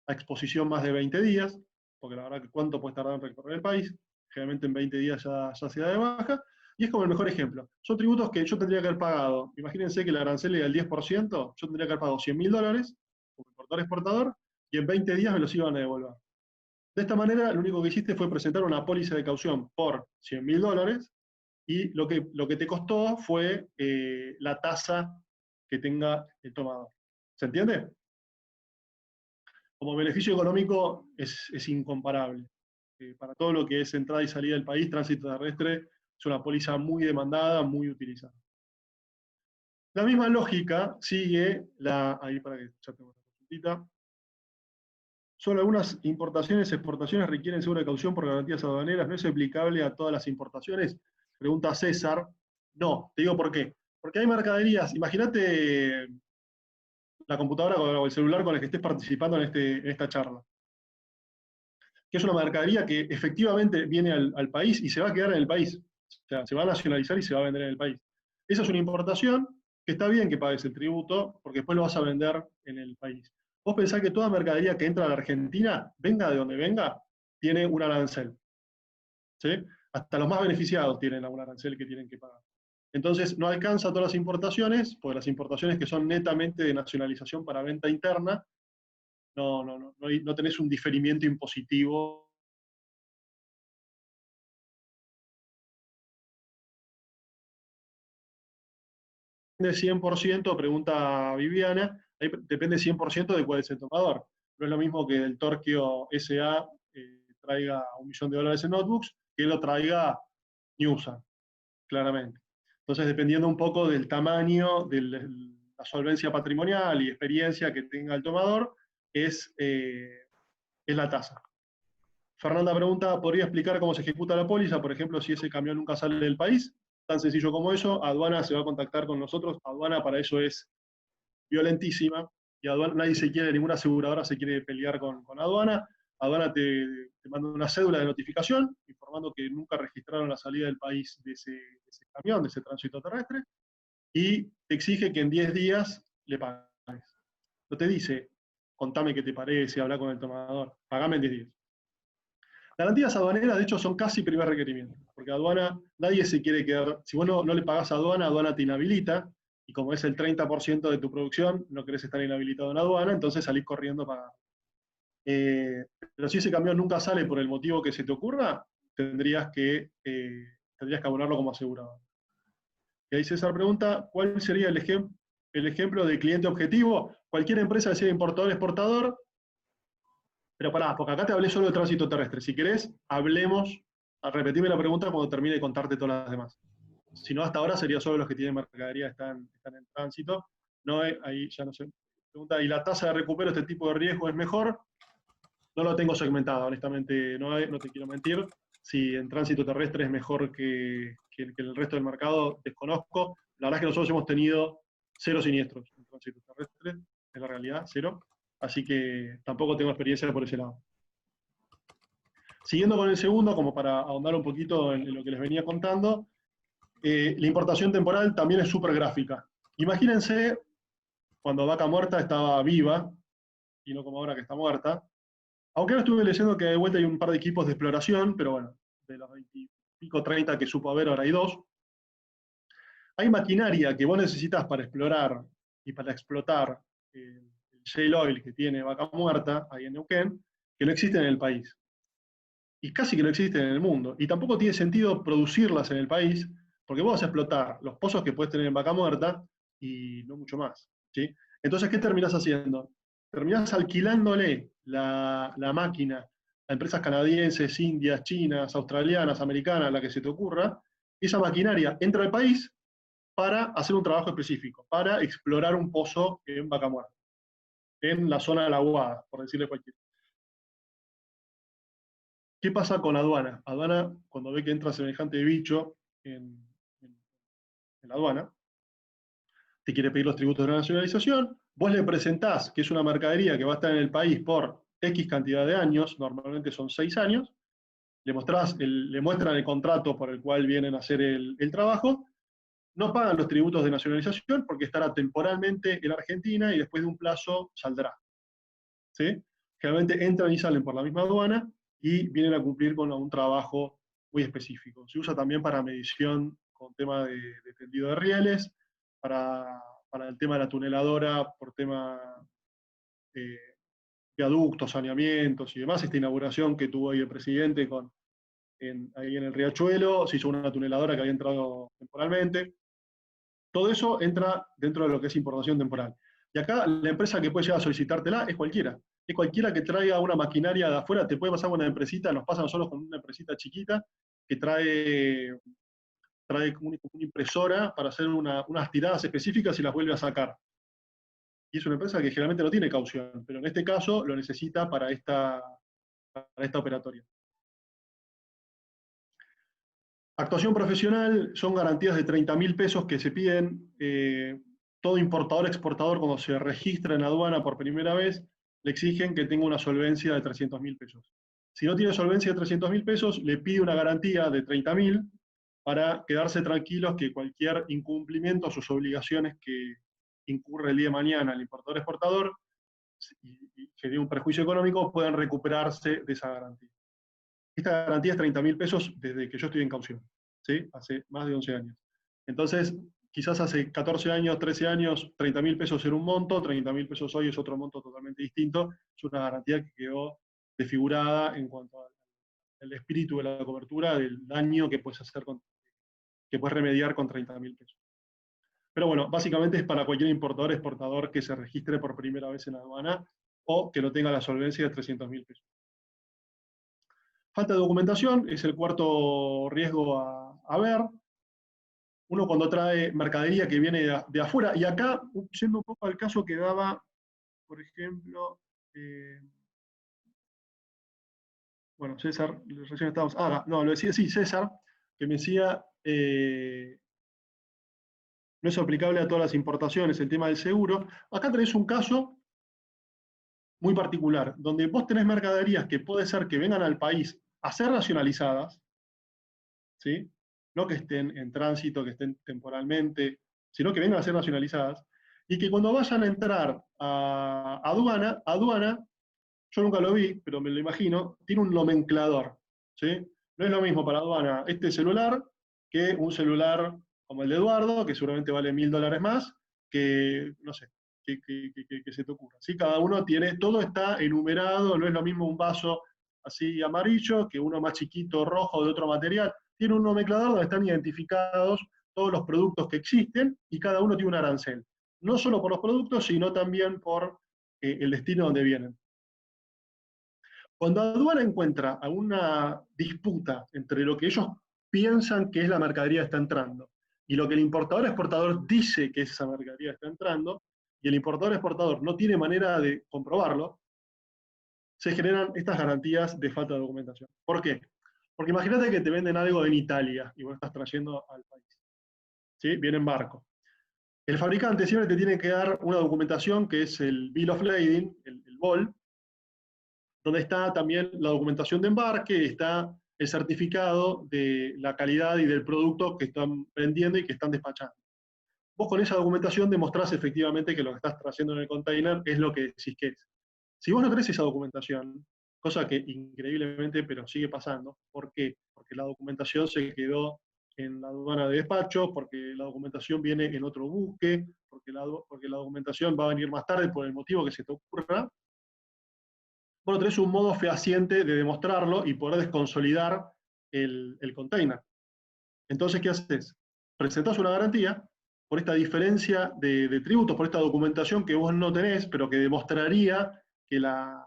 a exposición más de 20 días, porque la verdad que cuánto puede tardar en recorrer el país, generalmente en 20 días ya se da de baja, y es como el mejor ejemplo. Son tributos que yo tendría que haber pagado. Imagínense que el arancel era del 10%, yo tendría que haber pagado $100.000 como importador exportador, y en 20 días me los iban a devolver. De esta manera, lo único que hiciste fue presentar una póliza de caución por $100.000, y lo que te costó fue la tasa que tenga el tomador. ¿Se entiende? Como beneficio económico es incomparable. Para todo lo que es entrada y salida del país, tránsito terrestre es una póliza muy demandada, muy utilizada. La misma lógica sigue ahí para que ya tengo una consultita. Solo algunas importaciones y exportaciones requieren seguro de caución por garantías aduaneras. ¿No es aplicable a todas las importaciones? Pregunta César. No, te digo por qué. Porque hay mercaderías, imagínate la computadora o el celular con el que estés participando en esta charla, que es una mercadería que efectivamente viene al país y se va a quedar en el país. O sea, se va a nacionalizar y se va a vender en el país. Esa es una importación que está bien que pagues el tributo, porque después lo vas a vender en el país. Vos pensás que toda mercadería que entra a la Argentina, venga de donde venga, tiene un arancel. ¿Sí? Hasta los más beneficiados tienen algún arancel que tienen que pagar. Entonces, no alcanza todas las importaciones, porque las importaciones que son netamente de nacionalización para venta interna, no tenés un diferimiento impositivo. Depende 100%, pregunta Viviana, depende 100% de cuál es el tomador. No es lo mismo que el Torquio SA traiga $1 millón en notebooks, que lo traiga Newsan, claramente. Entonces, dependiendo un poco del tamaño, de la solvencia patrimonial y experiencia que tenga el tomador, es la tasa. Fernanda pregunta, ¿podría explicar cómo se ejecuta la póliza? Por ejemplo, si ese camión nunca sale del país. Tan sencillo como eso, aduana se va a contactar con nosotros. Aduana para eso es violentísima, y aduana, ninguna aseguradora se quiere pelear con aduana. Aduana te manda una cédula de notificación informando que nunca registraron la salida del país de ese camión, de ese tránsito terrestre, y te exige que en 10 días le pagues. No te dice, contame qué te parece, habla con el tomador, pagame en 10 días. Garantías aduaneras, de hecho, son casi primer requerimiento, porque aduana, nadie se quiere quedar, si vos no le pagás a aduana te inhabilita, y como es el 30% de tu producción, no querés estar inhabilitado en aduana, entonces salís corriendo a pagar. Pero si ese camión nunca sale por el motivo que se te ocurra, tendrías que abonarlo como asegurado. Y ahí César pregunta, ¿cuál sería el ejemplo de cliente objetivo? Cualquier empresa que sea importador-exportador, pero pará, porque acá te hablé solo de tránsito terrestre. Si querés, repetime la pregunta cuando termine de contarte todas las demás. Si no, hasta ahora sería solo los que tienen mercadería, están en tránsito. No, ahí ya no sé. Pregunta, ¿y la tasa de recupero de este tipo de riesgo es mejor? No lo tengo segmentado, honestamente, no te quiero mentir. Si en tránsito terrestre es mejor que el resto del mercado, desconozco. La verdad es que nosotros hemos tenido 0 siniestros en tránsito terrestre, en la realidad, 0. Así que tampoco tengo experiencia por ese lado. Siguiendo con el segundo, como para ahondar un poquito en lo que les venía contando, la importación temporal también es súper gráfica. Imagínense cuando Vaca Muerta estaba viva, y no como ahora que está muerta. Aunque ahora estuve leyendo que de vuelta hay un par de equipos de exploración, pero bueno, de los 20 y pico, 30 que supo haber, ahora hay 2. Hay maquinaria que vos necesitas para explorar y para explotar el shale oil que tiene Vaca Muerta, ahí en Neuquén, que no existe en el país. Y casi que no existe en el mundo. Y tampoco tiene sentido producirlas en el país, porque vos vas a explotar los pozos que puedes tener en Vaca Muerta y no mucho más. ¿Sí? Entonces, ¿qué terminás haciendo? Terminás alquilándole la máquina a empresas canadienses, indias, chinas, australianas, americanas, la que se te ocurra. Esa maquinaria entra al país para hacer un trabajo específico, para explorar un pozo en Vaca Muerta, en la zona de la Aguada, por decirle cualquiera. ¿Qué pasa con aduana? Aduana, cuando ve que entra semejante bicho en la aduana, te quiere pedir los tributos de la nacionalización, vos le presentás que es una mercadería que va a estar en el país por X cantidad de años, normalmente son 6 años, le muestran el contrato por el cual vienen a hacer el trabajo, no pagan los tributos de nacionalización porque estará temporalmente en Argentina y después de un plazo saldrá. ¿Sí? Generalmente entran y salen por la misma aduana y vienen a cumplir con un trabajo muy específico. Se usa también para medición con tema de tendido de rieles, para el tema de la tuneladora, por tema de viaductos, saneamientos y demás. Esta inauguración que tuvo ahí el presidente ahí en el Riachuelo, se hizo una tuneladora que había entrado temporalmente. Todo eso entra dentro de lo que es importación temporal. Y acá la empresa que puede llegar a solicitártela es cualquiera. Es cualquiera que traiga una maquinaria de afuera, te puede pasar con una empresita, nos pasa a nosotros con una empresita chiquita que trae una impresora para hacer unas tiradas específicas y las vuelve a sacar. Y es una empresa que generalmente no tiene caución, pero en este caso lo necesita para esta operatoria. Actuación profesional son garantías de 30.000 pesos que se piden. Todo importador, exportador, cuando se registra en aduana por primera vez, le exigen que tenga una solvencia de 300.000 pesos. Si no tiene solvencia de 300.000 pesos, le pide una garantía de 30.000 para quedarse tranquilos que cualquier incumplimiento a sus obligaciones que incurre el día de mañana el importador-exportador y genere un perjuicio económico, puedan recuperarse de esa garantía. Esta garantía es 30.000 pesos desde que yo estoy en caución, ¿sí? Hace más de 11 años. Entonces, quizás hace 14 años, 13 años, 30.000 pesos era un monto, 30.000 pesos hoy es otro monto totalmente distinto. Es una garantía que quedó desfigurada en cuanto al espíritu de la cobertura, del daño que puedes hacer, que puedes remediar con 30.000 pesos. Pero bueno, básicamente es para cualquier importador-exportador que se registre por primera vez en aduana o que no tenga la solvencia de 300.000 pesos. Falta de documentación es el cuarto riesgo a ver. Uno cuando trae mercadería que viene de afuera, y acá, yendo un poco al caso que daba, por ejemplo, bueno, César, recién estábamos, no, lo decía, sí, César, que me decía, no es aplicable a todas las importaciones el tema del seguro. Acá tenés un caso muy particular, donde vos tenés mercaderías que puede ser que vengan al país a ser nacionalizadas, ¿sí? No que estén en tránsito, que estén temporalmente sino que vengan a ser nacionalizadas, y que cuando vayan a entrar a aduana, yo nunca lo vi, pero me lo imagino, tiene un nomenclador, ¿sí? No es lo mismo para aduana este celular que un celular como el de Eduardo, que seguramente vale $1000 más, que, no sé, que se te ocurra. ¿Sí? Cada uno tiene, todo está enumerado, no es lo mismo un vaso así amarillo que uno más chiquito, rojo, de otro material. Tiene un nomenclador donde están identificados todos los productos que existen y cada uno tiene un arancel. No solo por los productos, sino también por el destino donde vienen. Cuando aduana encuentra alguna disputa entre lo que ellos piensan que es la mercadería que está entrando y lo que el importador exportador dice que es esa mercadería que está entrando, y el importador exportador no tiene manera de comprobarlo, se generan estas garantías de falta de documentación. ¿Por qué? Porque imagínate que te venden algo en Italia y vos estás trayendo al país. ¿Sí? Viene en barco. El fabricante siempre te tiene que dar una documentación que es el Bill of Lading, el BOL, donde está también la documentación de embarque, está el certificado de la calidad y del producto que están vendiendo y que están despachando. Vos con esa documentación demostrás efectivamente que lo que estás trayendo en el container es lo que decís que es. Si vos no tenés esa documentación, cosa que increíblemente, pero sigue pasando, ¿por qué? Porque la documentación se quedó en la aduana de despacho, porque la documentación viene en otro buque, porque la documentación va a venir más tarde por el motivo que se te ocurra. Bueno, tenés un modo fehaciente de demostrarlo y poder desconsolidar el container. Entonces, ¿qué haces? Presentás una garantía por esta diferencia de tributos, por esta documentación que vos no tenés, pero que demostraría que la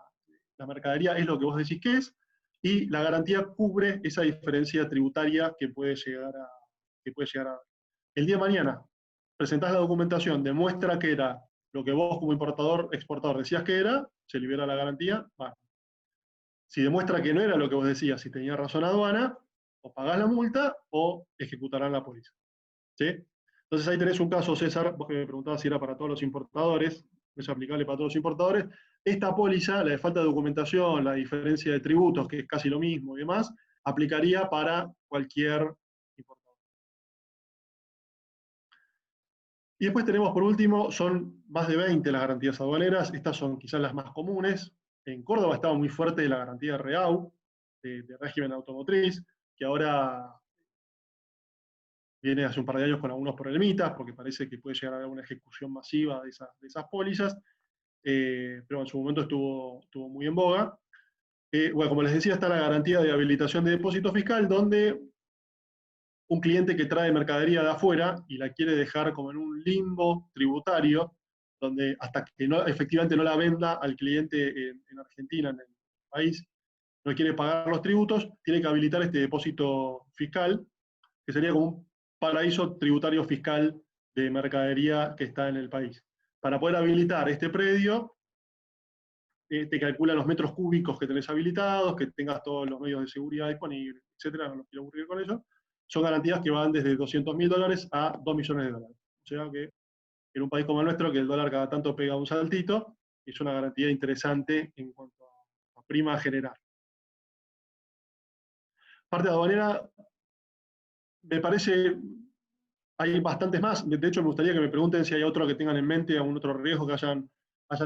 mercadería es lo que vos decís que es, y la garantía cubre esa diferencia tributaria que puede llegar a haber. El día de mañana, presentás la documentación, demuestra que era lo que vos como importador, exportador decías que era, se libera la garantía, va. Si demuestra que no era lo que vos decías, si tenía razón aduana, o pagás la multa o ejecutarán la póliza. ¿Sí? Entonces ahí tenés un caso, César, vos que me preguntabas si era para todos los importadores, es aplicable para todos los importadores. Esta póliza, la de falta de documentación, la diferencia de tributos, que es casi lo mismo y demás, aplicaría para cualquier importador. Y después tenemos, por último, son más de 20 las garantías aduaneras. Estas son quizás las más comunes. En Córdoba estaba muy fuerte la garantía de REAU, de régimen automotriz, que ahora viene hace un par de años con algunos problemitas, porque parece que puede llegar a haber una ejecución masiva de esas pólizas, pero en su momento estuvo muy en boga. Bueno, como les decía, está la garantía de habilitación de depósito fiscal, donde un cliente que trae mercadería de afuera y la quiere dejar como en un limbo tributario, donde hasta que efectivamente no la venda al cliente en Argentina, en el país, no quiere pagar los tributos, tiene que habilitar este depósito fiscal, que sería como un paraíso tributario fiscal de mercadería que está en el país. Para poder habilitar este predio, te calculan los metros cúbicos que tenés habilitados, que tengas todos los medios de seguridad disponibles, etcétera, no los quiero aburrir con eso. Son garantías que van desde $200.000 a $2 millones. O sea que en un país como el nuestro, que el dólar cada tanto pega un saltito, es una garantía interesante en cuanto a prima a generar. Parte aduanera, me parece, hay bastantes más. De hecho, me gustaría que me pregunten si hay otro que tengan en mente, algún otro riesgo que hayan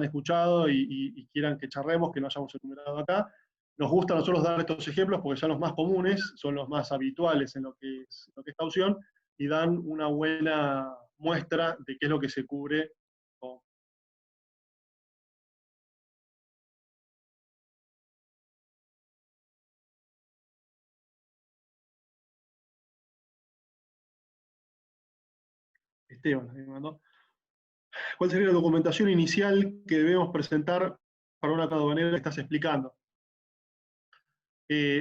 escuchado y quieran que charremos, que no hayamos enumerado acá. Nos gusta a nosotros dar estos ejemplos porque son los más comunes, son los más habituales en lo que es caución, y dan una buena muestra de qué es lo que se cubre. Esteban, me mandó. ¿Cuál sería la documentación inicial que debemos presentar para una aduanera que estás explicando?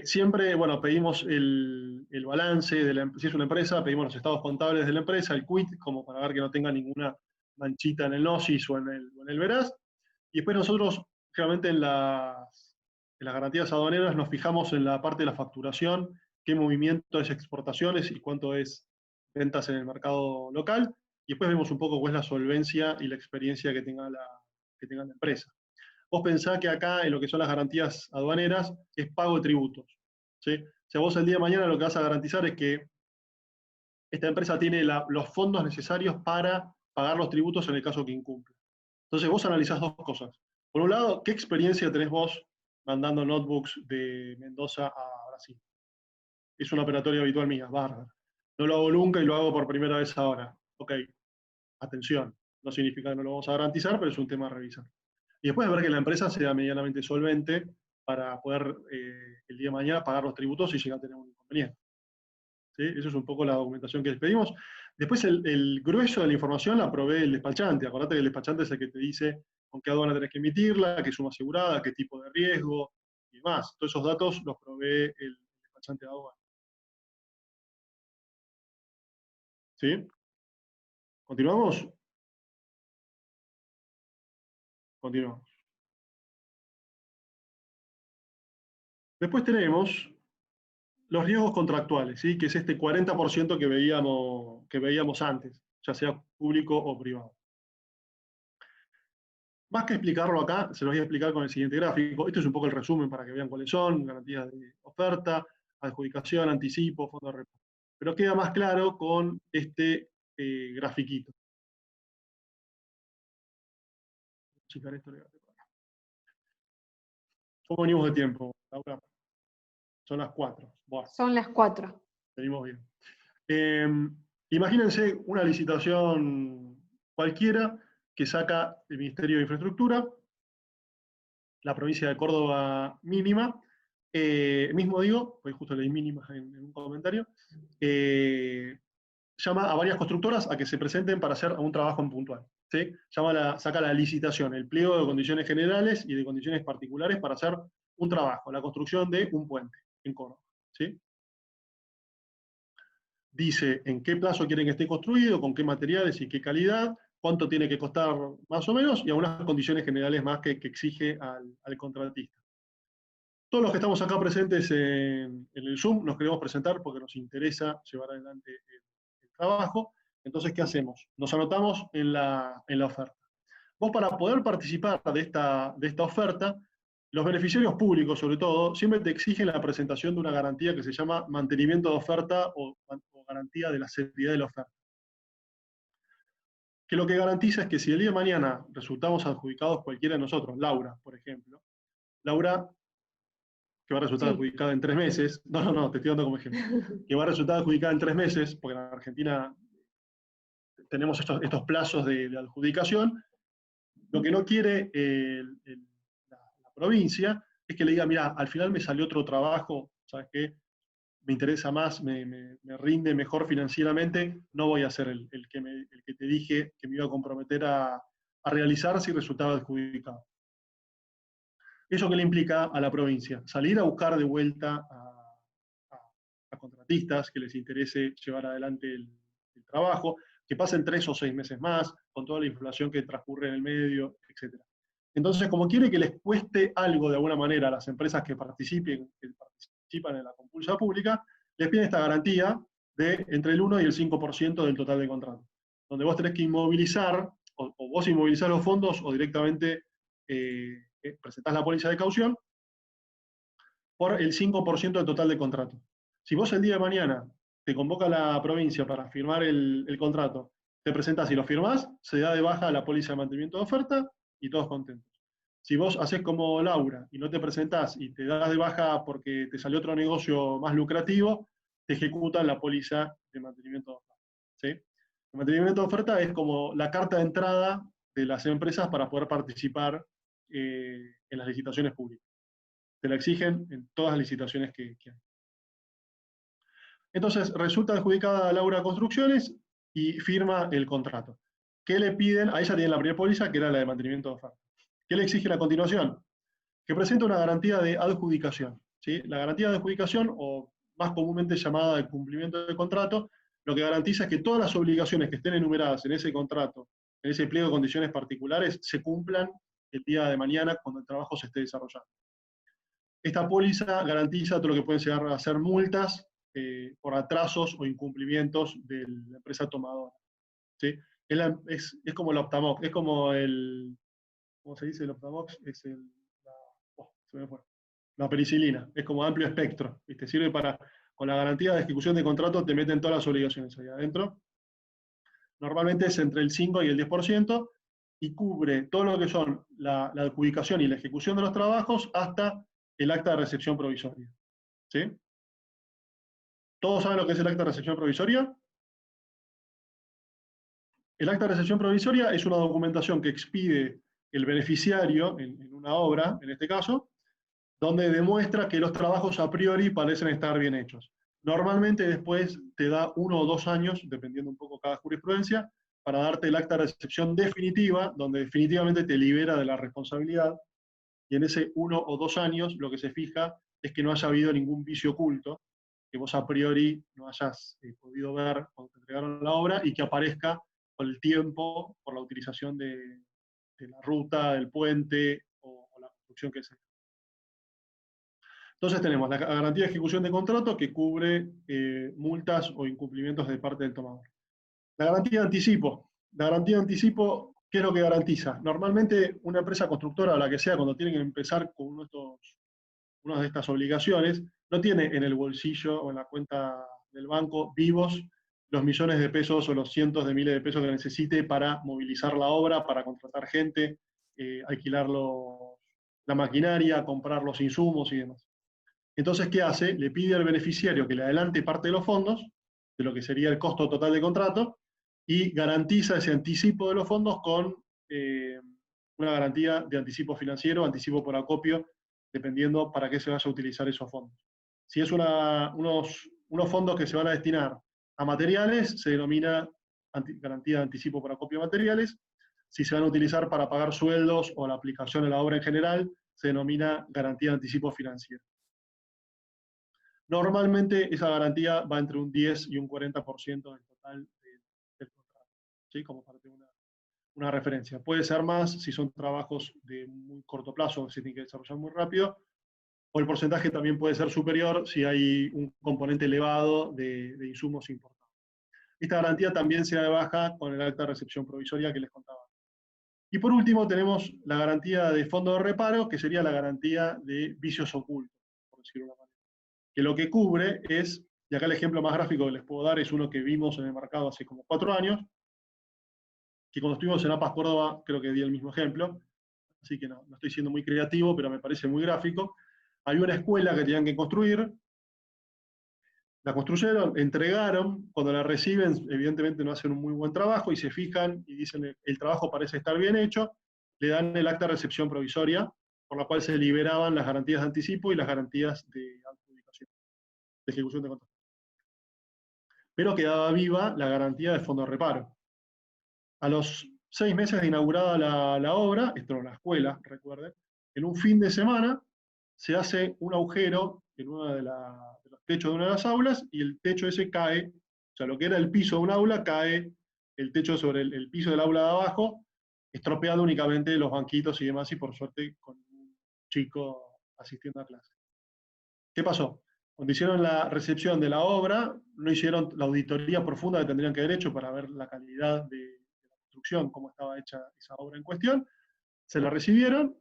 Siempre, bueno, pedimos el balance, si es una empresa, pedimos los estados contables de la empresa, el quit, como para ver que no tenga ninguna manchita en el NOSIS o en el Veraz. Y después nosotros, generalmente en las garantías aduaneras, nos fijamos en la parte de la facturación, qué movimiento es exportaciones y cuánto es ventas en el mercado local. Y después vemos un poco cuál es la solvencia y la experiencia que tenga la empresa. Vos pensá que acá, en lo que son las garantías aduaneras, es pago de tributos. ¿Sí? O sea, vos el día de mañana lo que vas a garantizar es que esta empresa tiene los fondos necesarios para pagar los tributos en el caso que incumpla. Entonces vos analizás dos cosas. Por un lado, ¿qué experiencia tenés vos mandando notebooks de Mendoza a Brasil? Es una operatoria habitual mía, bárbaro. No lo hago nunca y lo hago por primera vez ahora. Ok, atención, no significa que no lo vamos a garantizar, pero es un tema a revisar. Y después de ver que la empresa sea medianamente solvente para poder el día de mañana pagar los tributos si llega a tener un inconveniente. ¿Sí? Eso es un poco la documentación que les pedimos. Después el grueso de la información la provee el despachante. Acordate que el despachante es el que te dice con qué aduana tenés que emitirla, qué suma asegurada, qué tipo de riesgo y demás. Todos esos datos los provee el despachante de aduana. ¿Sí? ¿Continuamos? Continuamos. Después tenemos los riesgos contractuales, ¿sí? Que es este 40% que veíamos antes, ya sea público o privado. Más que explicarlo acá, se los voy a explicar con el siguiente gráfico. Esto es un poco el resumen para que vean cuáles son: garantías de oferta, adjudicación, anticipo, fondo de reparto. Pero queda más claro con este grafiquito. Checar esto. ¿Cómo venimos de tiempo, Laura? Son las 4. Bueno, Son las 4. venimos bien. Imagínense una licitación cualquiera que saca el Ministerio de Infraestructura, la provincia de Córdoba mínima, mismo digo, pues justo leí mínima en un comentario, llama a varias constructoras a que se presenten para hacer un trabajo en puntual. ¿Sí? Saca la licitación, el pliego de condiciones generales y de condiciones particulares para hacer un trabajo, la construcción de un puente en Córdoba. ¿Sí? Dice en qué plazo quieren que esté construido, con qué materiales y qué calidad, cuánto tiene que costar más o menos, y algunas condiciones generales más que exige al contratista. Todos los que estamos acá presentes en el Zoom nos queremos presentar porque nos interesa llevar adelante el trabajo. Entonces, ¿qué hacemos? Nos anotamos en la oferta. Vos, para poder participar de esta oferta, los beneficiarios públicos, sobre todo, siempre te exigen la presentación de una garantía que se llama mantenimiento de oferta o garantía de la seriedad de la oferta. Que lo que garantiza es que si el día de mañana resultamos adjudicados cualquiera de nosotros, Laura, por ejemplo, Laura, que va a resultar adjudicada en 3 meses, no, te estoy dando como ejemplo, que va a resultar adjudicada en 3 meses, porque en Argentina tenemos estos plazos de adjudicación. Lo que no quiere la provincia es que le diga, mira, al final me salió otro trabajo, ¿sabes qué? Me interesa más, me rinde mejor financieramente, no voy a hacer el que te dije que me iba a comprometer a realizar si resultaba adjudicado. ¿Eso qué le implica a la provincia? Salir a buscar de vuelta a contratistas que les interese llevar adelante el trabajo, que pasen 3 o 6 meses más, con toda la inflación que transcurre en el medio, etc. Entonces, como quiere que les cueste algo de alguna manera a las empresas que participan en la compulsa pública, les piden esta garantía de entre el 1 y el 5% del total de contrato, donde vos tenés que inmovilizar, o vos inmovilizás los fondos, o directamente presentás la póliza de caución, por el 5% del total de contrato. Si vos el día de mañana te convoca la provincia para firmar el contrato, te presentás y lo firmás, se da de baja la póliza de mantenimiento de oferta y todos contentos. Si vos haces como Laura y no te presentás y te das de baja porque te salió otro negocio más lucrativo, te ejecutan la póliza de mantenimiento de oferta. ¿Sí? El mantenimiento de oferta es como la carta de entrada de las empresas para poder participar en las licitaciones públicas. Te la exigen en todas las licitaciones que hay. Entonces, resulta adjudicada Laura Construcciones y firma el contrato. ¿Qué le piden? A ella tiene la primera póliza, que era la de mantenimiento de oferta. ¿Qué le exigen a continuación? Que presente una garantía de adjudicación. ¿Sí? La garantía de adjudicación, o más comúnmente llamada de cumplimiento de contrato, lo que garantiza es que todas las obligaciones que estén enumeradas en ese contrato, en ese pliego de condiciones particulares, se cumplan el día de mañana cuando el trabajo se esté desarrollando. Esta póliza garantiza todo lo que pueden llegar a ser multas por atrasos o incumplimientos de la empresa tomadora. ¿Sí? Es como el Optamox, es como el, ¿cómo se dice el Optamox? Es la penicilina, es como amplio espectro, ¿viste? Sirve para con la garantía de ejecución de contrato te meten todas las obligaciones ahí adentro. Normalmente es entre el 5 y el 10%, y cubre todo lo que son la adjudicación y la ejecución de los trabajos hasta el acta de recepción provisoria. ¿Sí? ¿Todos saben lo que es el acta de recepción provisoria? El acta de recepción provisoria es una documentación que expide el beneficiario en una obra, en este caso, donde demuestra que los trabajos a priori parecen estar bien hechos. Normalmente después te da 1 o 2 años, dependiendo un poco cada jurisprudencia, para darte el acta de recepción definitiva, donde definitivamente te libera de la responsabilidad, y en ese 1 o 2 años lo que se fija es que no haya habido ningún vicio oculto, que vos a priori no hayas podido ver cuando te entregaron la obra, y que aparezca con el tiempo por la utilización de la ruta, del puente o la construcción que sea. Entonces tenemos la garantía de ejecución de contrato, que cubre multas o incumplimientos de parte del tomador. La garantía de anticipo. La garantía de anticipo, ¿qué es lo que garantiza? Normalmente una empresa constructora, o la que sea, cuando tiene que empezar con una de estas obligaciones, no tiene en el bolsillo o en la cuenta del banco vivos los millones de pesos o los cientos de miles de pesos que necesite para movilizar la obra, para contratar gente, alquilar la maquinaria, comprar los insumos y demás. Entonces, ¿qué hace? Le pide al beneficiario que le adelante parte de los fondos, de lo que sería el costo total de contrato, y garantiza ese anticipo de los fondos con una garantía de anticipo financiero, anticipo por acopio, dependiendo para qué se vaya a utilizar esos fondos. Si es unos fondos que se van a destinar a materiales, se denomina garantía de anticipo por acopio de materiales. Si se van a utilizar para pagar sueldos o la aplicación a la obra en general, se denomina garantía de anticipo financiero. Normalmente esa garantía va entre un 10 y un 40% del total del contrato, ¿sí? Como parte de una referencia. Puede ser más si son trabajos de muy corto plazo, que se tienen que desarrollar muy rápido, o el porcentaje también puede ser superior si hay un componente elevado de insumos importados. Esta garantía también se da de baja con el acta de recepción provisoria que les contaba. Y por último tenemos la garantía de fondo de reparo, que sería la garantía de vicios ocultos, por decirlo de una manera. Que lo que cubre es, y acá el ejemplo más gráfico que les puedo dar es uno que vimos en el mercado hace como 4 años, que cuando estuvimos en APAS Córdoba creo que di el mismo ejemplo, así que no estoy siendo muy creativo, pero me parece muy gráfico. Hay una escuela que tenían que construir, la construyeron, entregaron, cuando la reciben evidentemente no hacen un muy buen trabajo y se fijan y dicen el trabajo parece estar bien hecho, le dan el acta de recepción provisoria, por la cual se liberaban las garantías de anticipo y las garantías de adjudicación, de ejecución de contrato. Pero quedaba viva la garantía de fondo de reparo. A los 6 meses de inaugurada la obra, esto era una escuela, recuerden, en un fin de semana se hace un agujero en uno de los techos de una de las aulas, y el techo ese cae, o sea, lo que era el piso de un aula, cae el techo sobre el piso del aula de abajo, estropeando únicamente los banquitos y demás, y por suerte con un chico asistiendo a clase. ¿Qué pasó? Cuando hicieron la recepción de la obra, no hicieron la auditoría profunda que tendrían que haber hecho para ver la calidad de la construcción, cómo estaba hecha esa obra en cuestión, se la recibieron,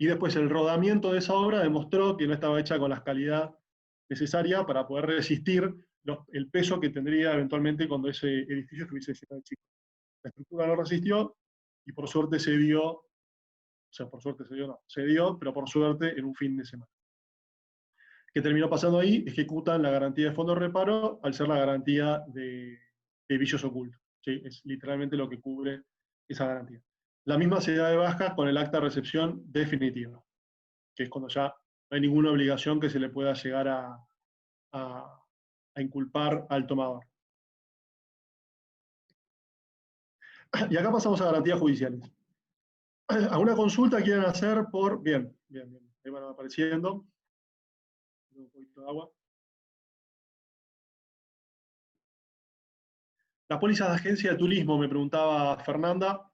y después el rodamiento de esa obra demostró que no estaba hecha con la calidad necesaria para poder resistir el peso que tendría eventualmente cuando ese edificio estuviese lleno de chicos. La estructura no resistió, y por suerte se dio, o sea, por suerte se dio, no, se dio, pero por suerte en un fin de semana. ¿Qué terminó pasando ahí? Ejecutan la garantía de fondo de reparo al ser la garantía de vicios ocultos, ¿sí? Es literalmente lo que cubre esa garantía. La misma se da de baja con el acta de recepción definitiva, que es cuando ya no hay ninguna obligación que se le pueda llegar a inculpar al tomador. Y acá pasamos a garantías judiciales. ¿Alguna consulta quieren hacer por...? Bien, ahí van apareciendo. Un poquito de agua. La póliza de agencia de turismo, me preguntaba Fernanda,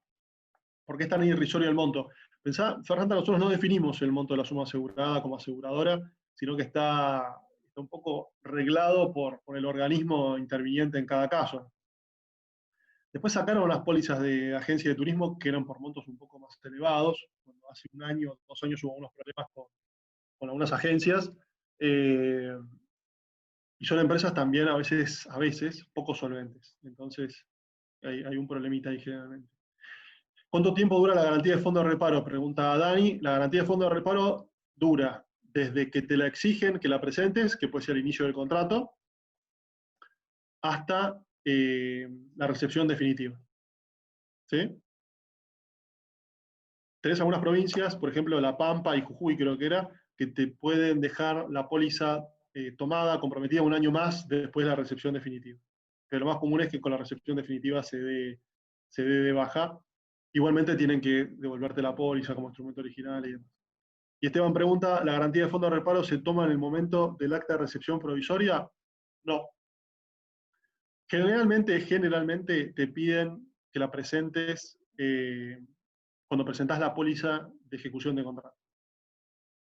¿por qué es tan irrisorio el monto? Pensá, Fernanda, nosotros no definimos el monto de la suma asegurada como aseguradora, sino que está un poco reglado por el organismo interviniente en cada caso. Después sacaron las pólizas de agencia de turismo que eran por montos un poco más elevados. Cuando hace 1 año, 2 años hubo unos problemas con algunas agencias. Y son empresas también a veces poco solventes. Entonces, hay un problemita ahí generalmente. ¿Cuánto tiempo dura la garantía de fondo de reparo? Pregunta Dani. La garantía de fondo de reparo dura desde que te la exigen que la presentes, que puede ser el inicio del contrato, hasta la recepción definitiva. ¿Sí? Tenés algunas provincias, por ejemplo La Pampa y Jujuy creo que era, que te pueden dejar la póliza tomada, comprometida un año más después de la recepción definitiva. Pero lo más común es que con la recepción definitiva se dé de baja. Igualmente tienen que devolverte la póliza como instrumento original y demás. Y Esteban pregunta, ¿la garantía de fondo de reparo se toma en el momento del acta de recepción provisoria? No. Generalmente te piden que la presentes cuando presentás la póliza de ejecución de contrato.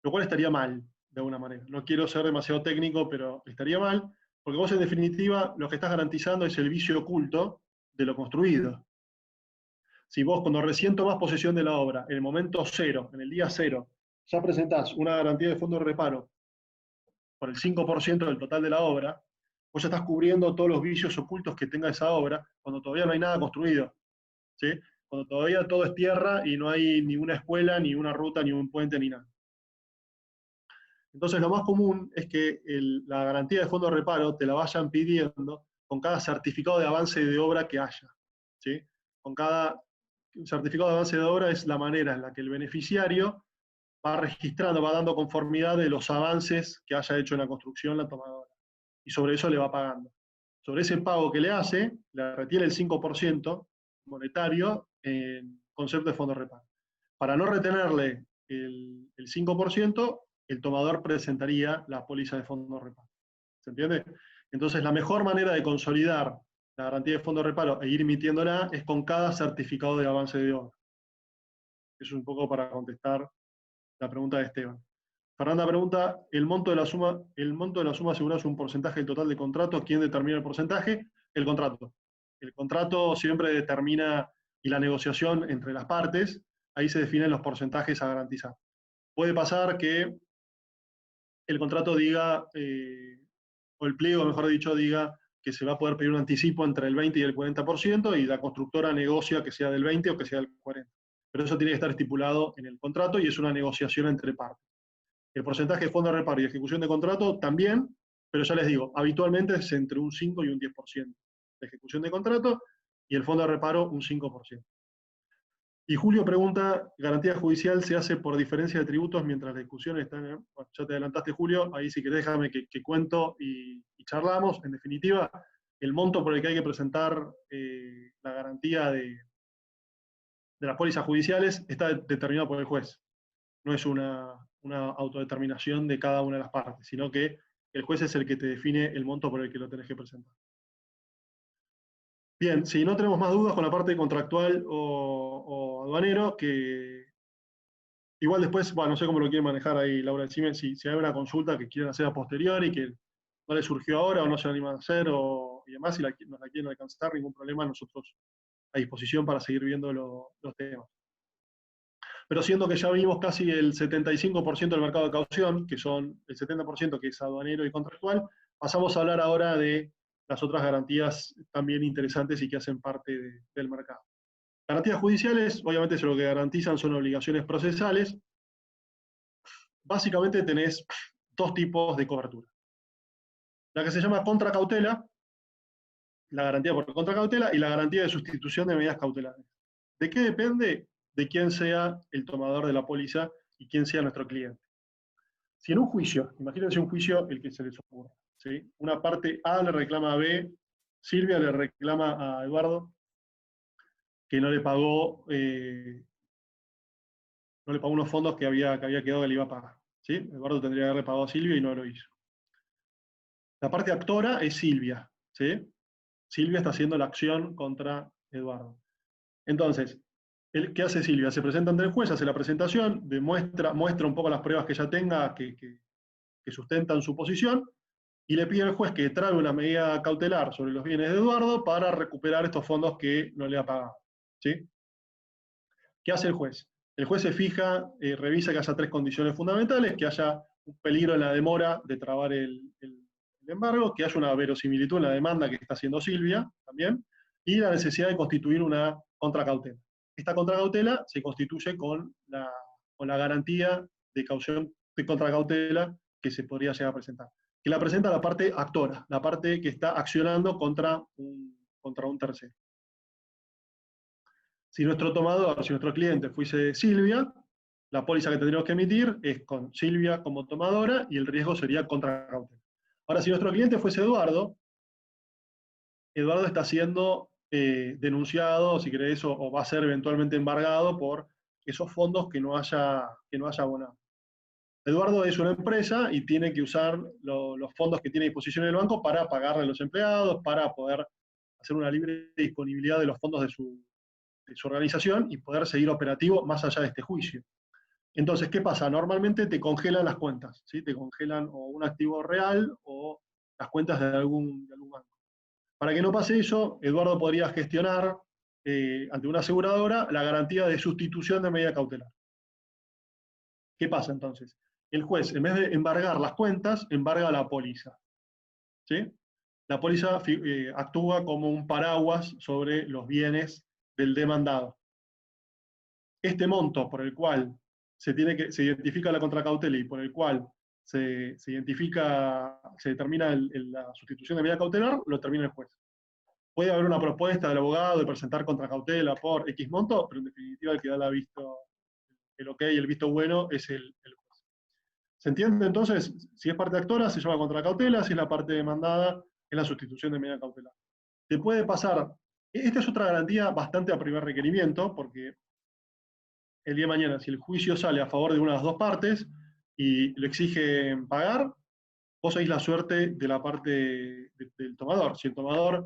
Lo cual estaría mal, de alguna manera. No quiero ser demasiado técnico, pero estaría mal, porque vos en definitiva lo que estás garantizando es el vicio oculto de lo construido. Si vos cuando recién tomás posesión de la obra, en el momento cero, en el día cero, ya presentás una garantía de fondo de reparo por el 5% del total de la obra, vos ya estás cubriendo todos los vicios ocultos que tenga esa obra cuando todavía no hay nada construido. ¿Sí? Cuando todavía todo es tierra y no hay ni una escuela, ni una ruta, ni un puente, ni nada. Entonces lo más común es que la garantía de fondo de reparo te la vayan pidiendo con cada certificado de avance de obra que haya. ¿Sí? Con cada certificado de avance de obra es la manera en la que el beneficiario va registrando, va dando conformidad de los avances que haya hecho en la construcción la tomadora. Y sobre eso le va pagando. Sobre ese pago que le hace, le retiene el 5% monetario en concepto de fondo de reparo. Para no retenerle el 5%, el tomador presentaría la póliza de fondo de reparo. ¿Se entiende? Entonces, la mejor manera de consolidar la garantía de fondo de reparo e ir emitiéndola es con cada certificado de avance de obra. Eso es un poco para contestar la pregunta de Esteban. Fernanda pregunta, ¿el monto de la suma asegurada es un porcentaje del total de contrato? ¿Quién determina el porcentaje? El contrato. El contrato siempre determina, y la negociación entre las partes, ahí se definen los porcentajes a garantizar. Puede pasar que el contrato diga, o el pliego, mejor dicho, diga que se va a poder pedir un anticipo entre el 20 y el 40%, y la constructora negocia que sea del 20 o que sea del 40%. Pero eso tiene que estar estipulado en el contrato y es una negociación entre partes. El porcentaje de fondo de reparo y ejecución de contrato también, pero ya les digo, habitualmente es entre un 5 y un 10% de ejecución de contrato y el fondo de reparo un 5%. Y Julio pregunta, ¿garantía judicial se hace por diferencia de tributos mientras la discusión está en... Bueno, ya te adelantaste, Julio, ahí si querés déjame que cuento y charlamos. En definitiva, el monto por el que hay que presentar la garantía de las pólizas judiciales está determinado por el juez. No es una autodeterminación de cada una de las partes, sino que el juez es el que te define el monto por el que lo tenés que presentar. Bien, si no tenemos más dudas con la parte contractual o aduanero, que igual después, bueno, no sé cómo lo quieren manejar ahí, Laura, decime si hay una consulta que quieren hacer a posteriori, que no les surgió ahora o no se animan a hacer y demás, si nos la quieren alcanzar, ningún problema, nosotros a disposición para seguir viendo los temas. Pero siendo que ya vimos casi el 75% del mercado de caución, que son el 70% que es aduanero y contractual, pasamos a hablar ahora de las otras garantías también interesantes y que hacen parte del mercado. Garantías judiciales, obviamente lo que garantizan son obligaciones procesales. Básicamente tenés dos tipos de cobertura. La que se llama contracautela, la garantía por contracautela, y la garantía de sustitución de medidas cautelares. ¿De qué depende? De quién sea el tomador de la póliza y quién sea nuestro cliente. Si en un juicio, imagínense un juicio el que se les ocurra, ¿sí? Una parte A le reclama a B, Silvia le reclama a Eduardo que no le pagó unos fondos que había quedado que le iba a pagar. ¿Sí? Eduardo tendría que haberle pagado a Silvia y no lo hizo. La parte actora es Silvia. ¿Sí? Silvia está haciendo la acción contra Eduardo. Entonces, ¿qué hace Silvia? Se presenta ante el juez, hace la presentación, muestra un poco las pruebas que ella tenga que sustentan su posición, y le pide al juez que trabe una medida cautelar sobre los bienes de Eduardo para recuperar estos fondos que no le ha pagado. ¿Sí? ¿Qué hace el juez? El juez se fija, revisa que haya tres condiciones fundamentales: que haya un peligro en la demora de trabar el embargo, que haya una verosimilitud en la demanda que está haciendo Silvia también, y la necesidad de constituir una contracautela. Esta contracautela se constituye con la garantía de caución de contracautela que se podría llegar a presentar. Que la presenta la parte actora, la parte que está accionando contra un tercero. Si nuestro tomador, si nuestro cliente fuese Silvia, la póliza que tendríamos que emitir es con Silvia como tomadora y el riesgo sería contracautela. Ahora, si nuestro cliente fuese Eduardo, Eduardo está siendo denunciado, si querés, o va a ser eventualmente embargado por esos fondos que no haya abonado. Eduardo es una empresa y tiene que usar los fondos que tiene a disposición en el banco para pagarle a los empleados, para poder hacer una libre disponibilidad de los fondos de su organización y poder seguir operativo más allá de este juicio. Entonces, ¿qué pasa? Normalmente te congelan las cuentas, ¿sí? Te congelan o un activo real o las cuentas de algún banco. Para que no pase eso, Eduardo podría gestionar ante una aseguradora la garantía de sustitución de medida cautelar. ¿Qué pasa entonces? El juez, en vez de embargar las cuentas, embarga la póliza. ¿Sí? La póliza actúa como un paraguas sobre los bienes del demandado. Este monto por el cual se identifica la contracautela y por el cual se determina la sustitución de medida cautelar, lo determina el juez. Puede haber una propuesta del abogado de presentar contracautela por X monto, pero en definitiva el que da el ok y el visto bueno es el juez. ¿Se entiende entonces? Si es parte actora, se llama contracautela, si es la parte demandada, es la sustitución de medida cautelar. Te puede pasar, esta es otra garantía bastante a primer requerimiento, porque el día de mañana, si el juicio sale a favor de una de las dos partes y lo exigen pagar, vos seguís la suerte de la parte del tomador. Si el tomador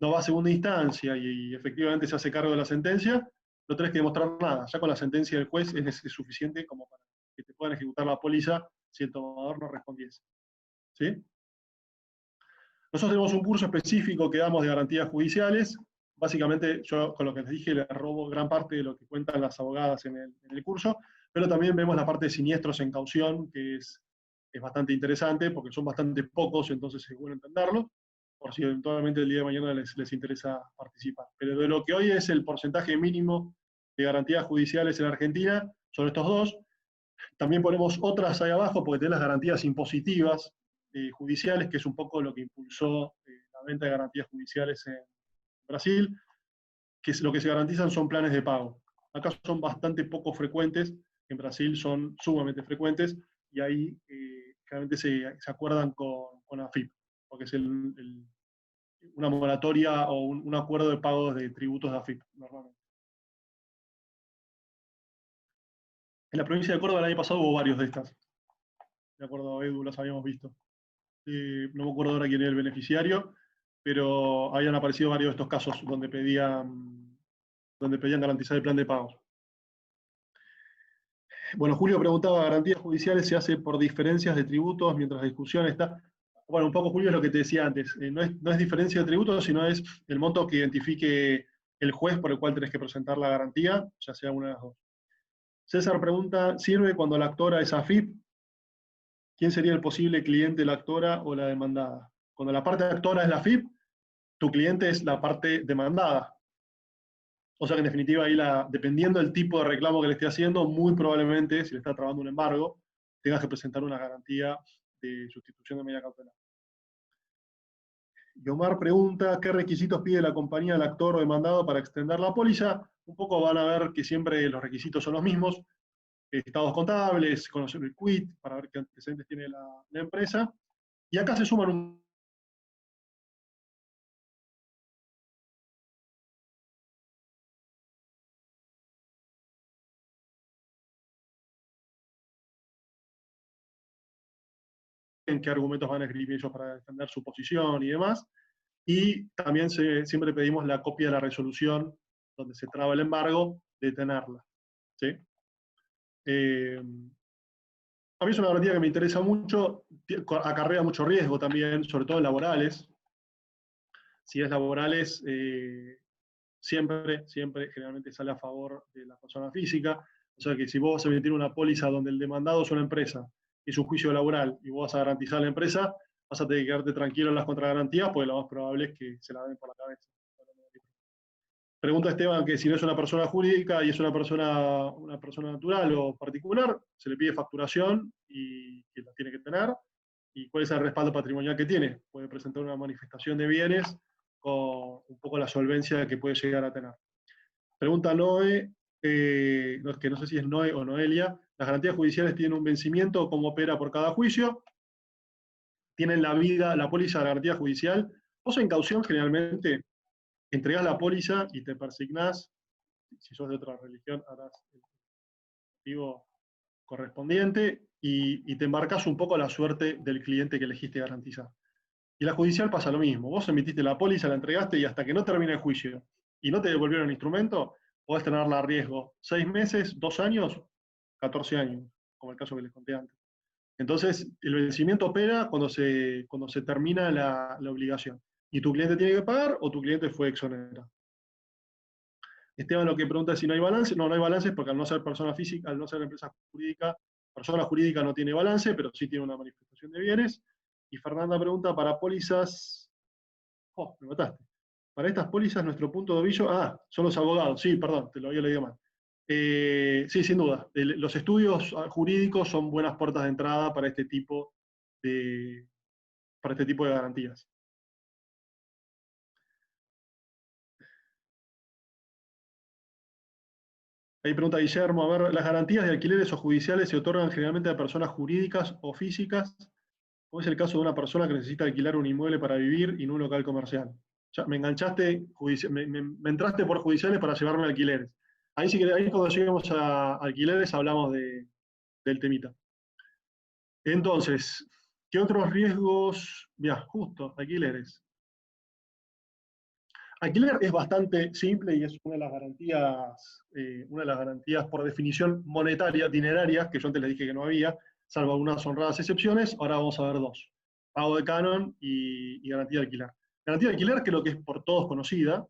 no va a segunda instancia y efectivamente se hace cargo de la sentencia, no tenés que demostrar nada. Ya con la sentencia del juez es suficiente como para que te puedan ejecutar la póliza si el tomador no respondiese. ¿Sí? Nosotros tenemos un curso específico que damos de garantías judiciales. Básicamente, yo con lo que les dije, les robo gran parte de lo que cuentan las abogadas en el curso, pero también vemos la parte de siniestros en caución, que es bastante interesante, porque son bastante pocos, entonces es bueno entenderlo, por si eventualmente el día de mañana les interesa participar. Pero de lo que hoy es el porcentaje mínimo de garantías judiciales en Argentina, son estos dos. También ponemos otras ahí abajo, porque tenés las garantías impositivas judiciales, que es un poco lo que impulsó la venta de garantías judiciales en Brasil, que lo que se garantizan son planes de pago. Acá son bastante poco frecuentes, en Brasil son sumamente frecuentes, y ahí generalmente se acuerdan con AFIP, porque es una moratoria o un acuerdo de pagos de tributos de AFIP, normalmente. En la provincia de Córdoba el año pasado hubo varios de estas. De acuerdo a Edu, las habíamos visto. No me acuerdo ahora quién era el beneficiario, pero habían aparecido varios de estos casos donde pedían garantizar el plan de pagos. Bueno, Julio preguntaba, ¿garantías judiciales se hace por diferencias de tributos mientras la discusión está? Bueno, un poco, Julio, es lo que te decía antes. No es diferencia de tributos, sino es el monto que identifique el juez por el cual tenés que presentar la garantía, ya sea una de las dos. César pregunta, ¿sirve cuando la actora es AFIP? ¿Quién sería el posible cliente, la actora o la demandada? Cuando la parte actora es la AFIP, tu cliente es la parte demandada. O sea que en definitiva ahí dependiendo del tipo de reclamo que le esté haciendo, muy probablemente, si le está trabando un embargo, tengas que presentar una garantía de sustitución de medida cautelar. Yomar pregunta, ¿qué requisitos pide la compañía del actor o demandado para extender la póliza? Un poco van a ver que siempre los requisitos son los mismos. Estados contables, conocer el quit, para ver qué antecedentes tiene la empresa. Y acá se suman un en qué argumentos van a escribir ellos para defender su posición y demás. Y también siempre pedimos la copia de la resolución donde se traba el embargo, de tenerla. ¿Sí? A mí es una garantía que me interesa mucho, acarrea mucho riesgo también, sobre todo en laborales. Si es laborales, siempre, generalmente sale a favor de la persona física. O sea que si vos vas a emitir una póliza donde el demandado es una empresa, es un juicio laboral, y vos vas a garantizar a la empresa, vas a tener que quedarte tranquilo en las contragarantías, pues lo más probable es que se la den por la cabeza. Pregunta Esteban que si no es una persona jurídica y es una persona natural o particular, se le pide facturación y que la tiene que tener, y cuál es el respaldo patrimonial que tiene. Puede presentar una manifestación de bienes con un poco la solvencia que puede llegar a tener. Pregunta Noé, que no sé si es Noé o Noelia, ¿las garantías judiciales tienen un vencimiento? ¿Cómo opera por cada juicio? Tienen la póliza de la garantía judicial. Vos en caución generalmente entregás la póliza y te persignás, si sos de otra religión harás el motivo correspondiente y te embarcás un poco a la suerte del cliente que elegiste garantizar. Y la judicial pasa lo mismo, vos emitiste la póliza, la entregaste y hasta que no termine el juicio y no te devolvieron el instrumento, podés tenerla a riesgo 6 meses, 2 años, 14 años, como el caso que les conté antes. Entonces, el vencimiento opera cuando se termina la obligación. Y tu cliente tiene que pagar o tu cliente fue exonerado. Esteban lo que pregunta es si no hay balance. No, no hay balance porque al no ser persona física, al no ser empresa jurídica, persona jurídica no tiene balance, pero sí tiene una manifestación de bienes. Y Fernanda pregunta, para pólizas... Oh, me mataste. Para estas pólizas, nuestro punto de ovillo... Ah, son los abogados. Sí, perdón, te lo había leído mal. Sí, sin duda. Los estudios jurídicos son buenas puertas de entrada para este tipo de garantías. Ahí pregunta Guillermo, a ver, ¿las garantías de alquileres o judiciales se otorgan generalmente a personas jurídicas o físicas? ¿O es el caso de una persona que necesita alquilar un inmueble para vivir y no un local comercial? Ya me enganchaste, me entraste por judiciales para llevarme a alquileres. Ahí sí que ahí cuando lleguemos a alquileres hablamos del temita. Entonces, ¿qué otros riesgos? Ya, justo, alquileres. Alquiler es bastante simple y es una de las garantías por definición monetaria, dinerarias, que yo antes les dije que no había, salvo algunas honradas excepciones. Ahora vamos a ver dos: pago de canon y garantía de alquiler. Garantía de alquiler, que es lo que es por todos conocida.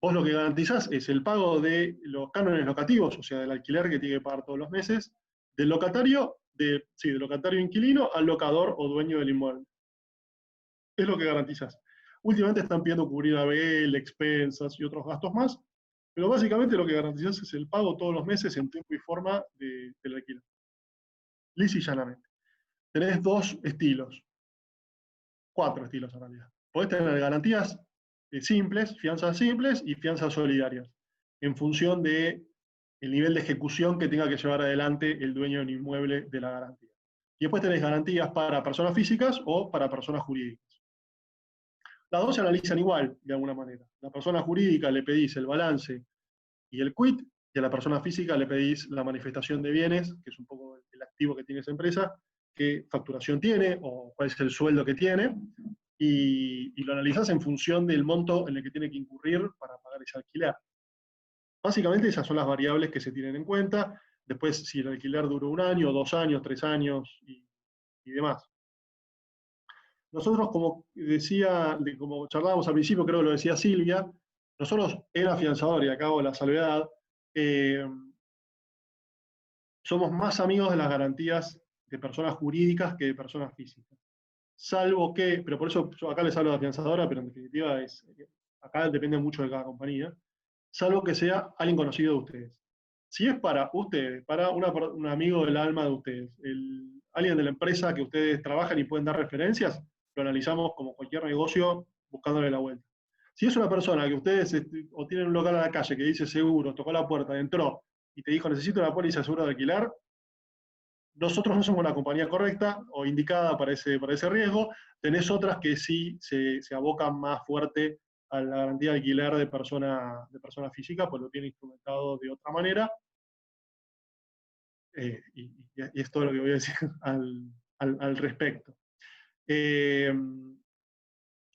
Vos lo que garantizás es el pago de los cánones locativos, o sea, del alquiler que tiene que pagar todos los meses, del locatario, del locatario inquilino al locador o dueño del inmueble. Es lo que garantizás. Últimamente están pidiendo cubrir ABL, expensas y otros gastos más, pero básicamente lo que garantizás es el pago todos los meses en tiempo y forma del alquiler. Lisa y llanamente. Tenés 2 estilos, 4 estilos en realidad. Podés tener garantías simples, fianzas simples y fianzas solidarias, en función del nivel de ejecución que tenga que llevar adelante el dueño del inmueble de la garantía. Y después tenés garantías para personas físicas o para personas jurídicas. Las dos se analizan igual, de alguna manera. A la persona jurídica le pedís el balance y el quit, y a la persona física le pedís la manifestación de bienes, que es un poco el activo que tiene esa empresa, qué facturación tiene, o cuál es el sueldo que tiene, y lo analizás en función del monto en el que tiene que incurrir para pagar ese alquiler. Básicamente esas son las variables que se tienen en cuenta. Después, si el alquiler duró 1 año, 2 años, 3 años y demás. Nosotros, como decía, como charlábamos al principio, creo que lo decía Silvia, nosotros en afianzador, y acabo la salvedad, somos más amigos de las garantías de personas jurídicas que de personas físicas. Salvo que, pero por eso yo acá les hablo de afianzadora, pero en definitiva acá depende mucho de cada compañía, salvo que sea alguien conocido de ustedes. Si es para ustedes, para un amigo del alma de ustedes, alguien de la empresa que ustedes trabajan y pueden dar referencias, lo analizamos como cualquier negocio buscándole la vuelta. Si es una persona que ustedes o tienen un local a la calle que dice seguro, tocó la puerta, entró y te dijo necesito una póliza de seguro de alquiler, nosotros no somos la compañía correcta o indicada para ese riesgo. Tenés otras que sí se abocan más fuerte a la garantía de alquiler de persona física, pues lo tiene instrumentado de otra manera. Y es todo lo que voy a decir al respecto.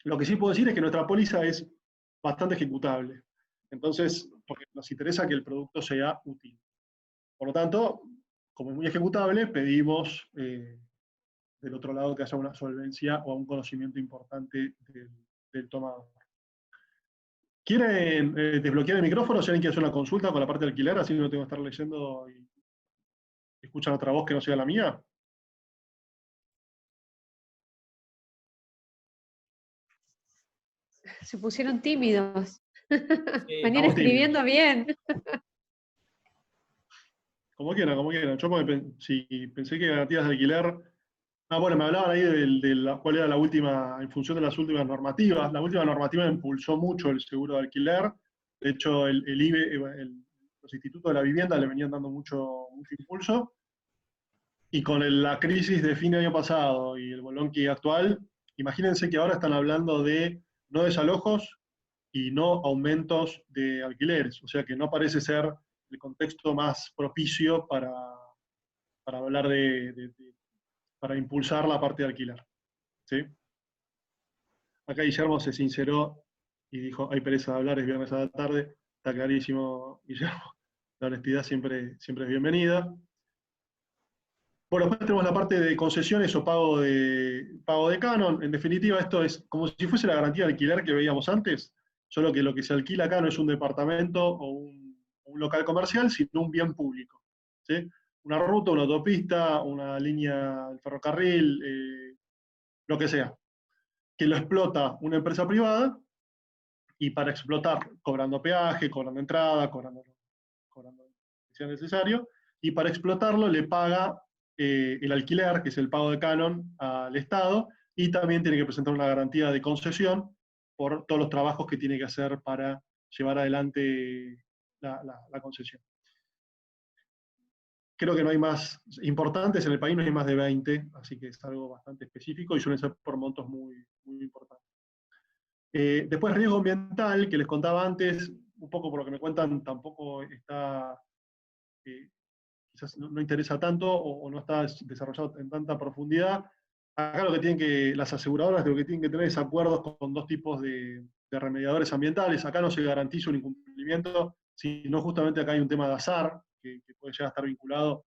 Lo que sí puedo decir es que nuestra póliza es bastante ejecutable. Entonces, porque nos interesa que el producto sea útil. Por lo tanto, como es muy ejecutable, pedimos del otro lado que haya una solvencia o un conocimiento importante del tomador. ¿Quieren desbloquear el micrófono? Si alguien quiere hacer una consulta con la parte de alquiler, así no tengo que estar leyendo y escuchan otra voz que no sea la mía. Se pusieron tímidos. Sí, Venir estamos escribiendo bien. Como quieran, como quieran. Yo si pensé que garantías de alquiler. Ah, bueno, me hablaban ahí cuál era la última, en función de las últimas normativas. La última normativa impulsó mucho el seguro de alquiler. De hecho, el IBE, los institutos de la vivienda le venían dando mucho impulso. Y con la crisis de fin de año pasado y el bolonqui actual, imagínense que ahora están hablando de no desalojos y no aumentos de alquileres. O sea que no parece ser el contexto más propicio para hablar para impulsar la parte de alquiler. ¿Sí? Acá Guillermo se sinceró y dijo, hay pereza de hablar, es viernes a la tarde. Está clarísimo, Guillermo. La honestidad siempre es bienvenida. Bueno, después tenemos la parte de concesiones o pago de canon. En definitiva, esto es como si fuese la garantía de alquiler que veíamos antes, solo que lo que se alquila acá no es un departamento o un local comercial, sino un bien público. ¿Sí? Una ruta, una autopista, una línea del ferrocarril, lo que sea, que lo explota una empresa privada y para explotar, cobrando peaje, cobrando entrada, cobrando lo que sea necesario, y para explotarlo le paga el alquiler, que es el pago de canon, al Estado, y también tiene que presentar una garantía de concesión por todos los trabajos que tiene que hacer para llevar adelante la concesión. Creo que no hay más importantes, en el país no hay más de 20, así que es algo bastante específico y suelen ser por montos muy importantes. Después riesgo ambiental, que les contaba antes, un poco por lo que me cuentan, tampoco está, quizás no interesa tanto o no está desarrollado en tanta profundidad. Acá las aseguradoras lo que tienen que tener es acuerdos con dos tipos de remediadores ambientales. Acá no se garantiza un incumplimiento, sino justamente acá hay un tema de azar, que puede llegar a estar vinculado,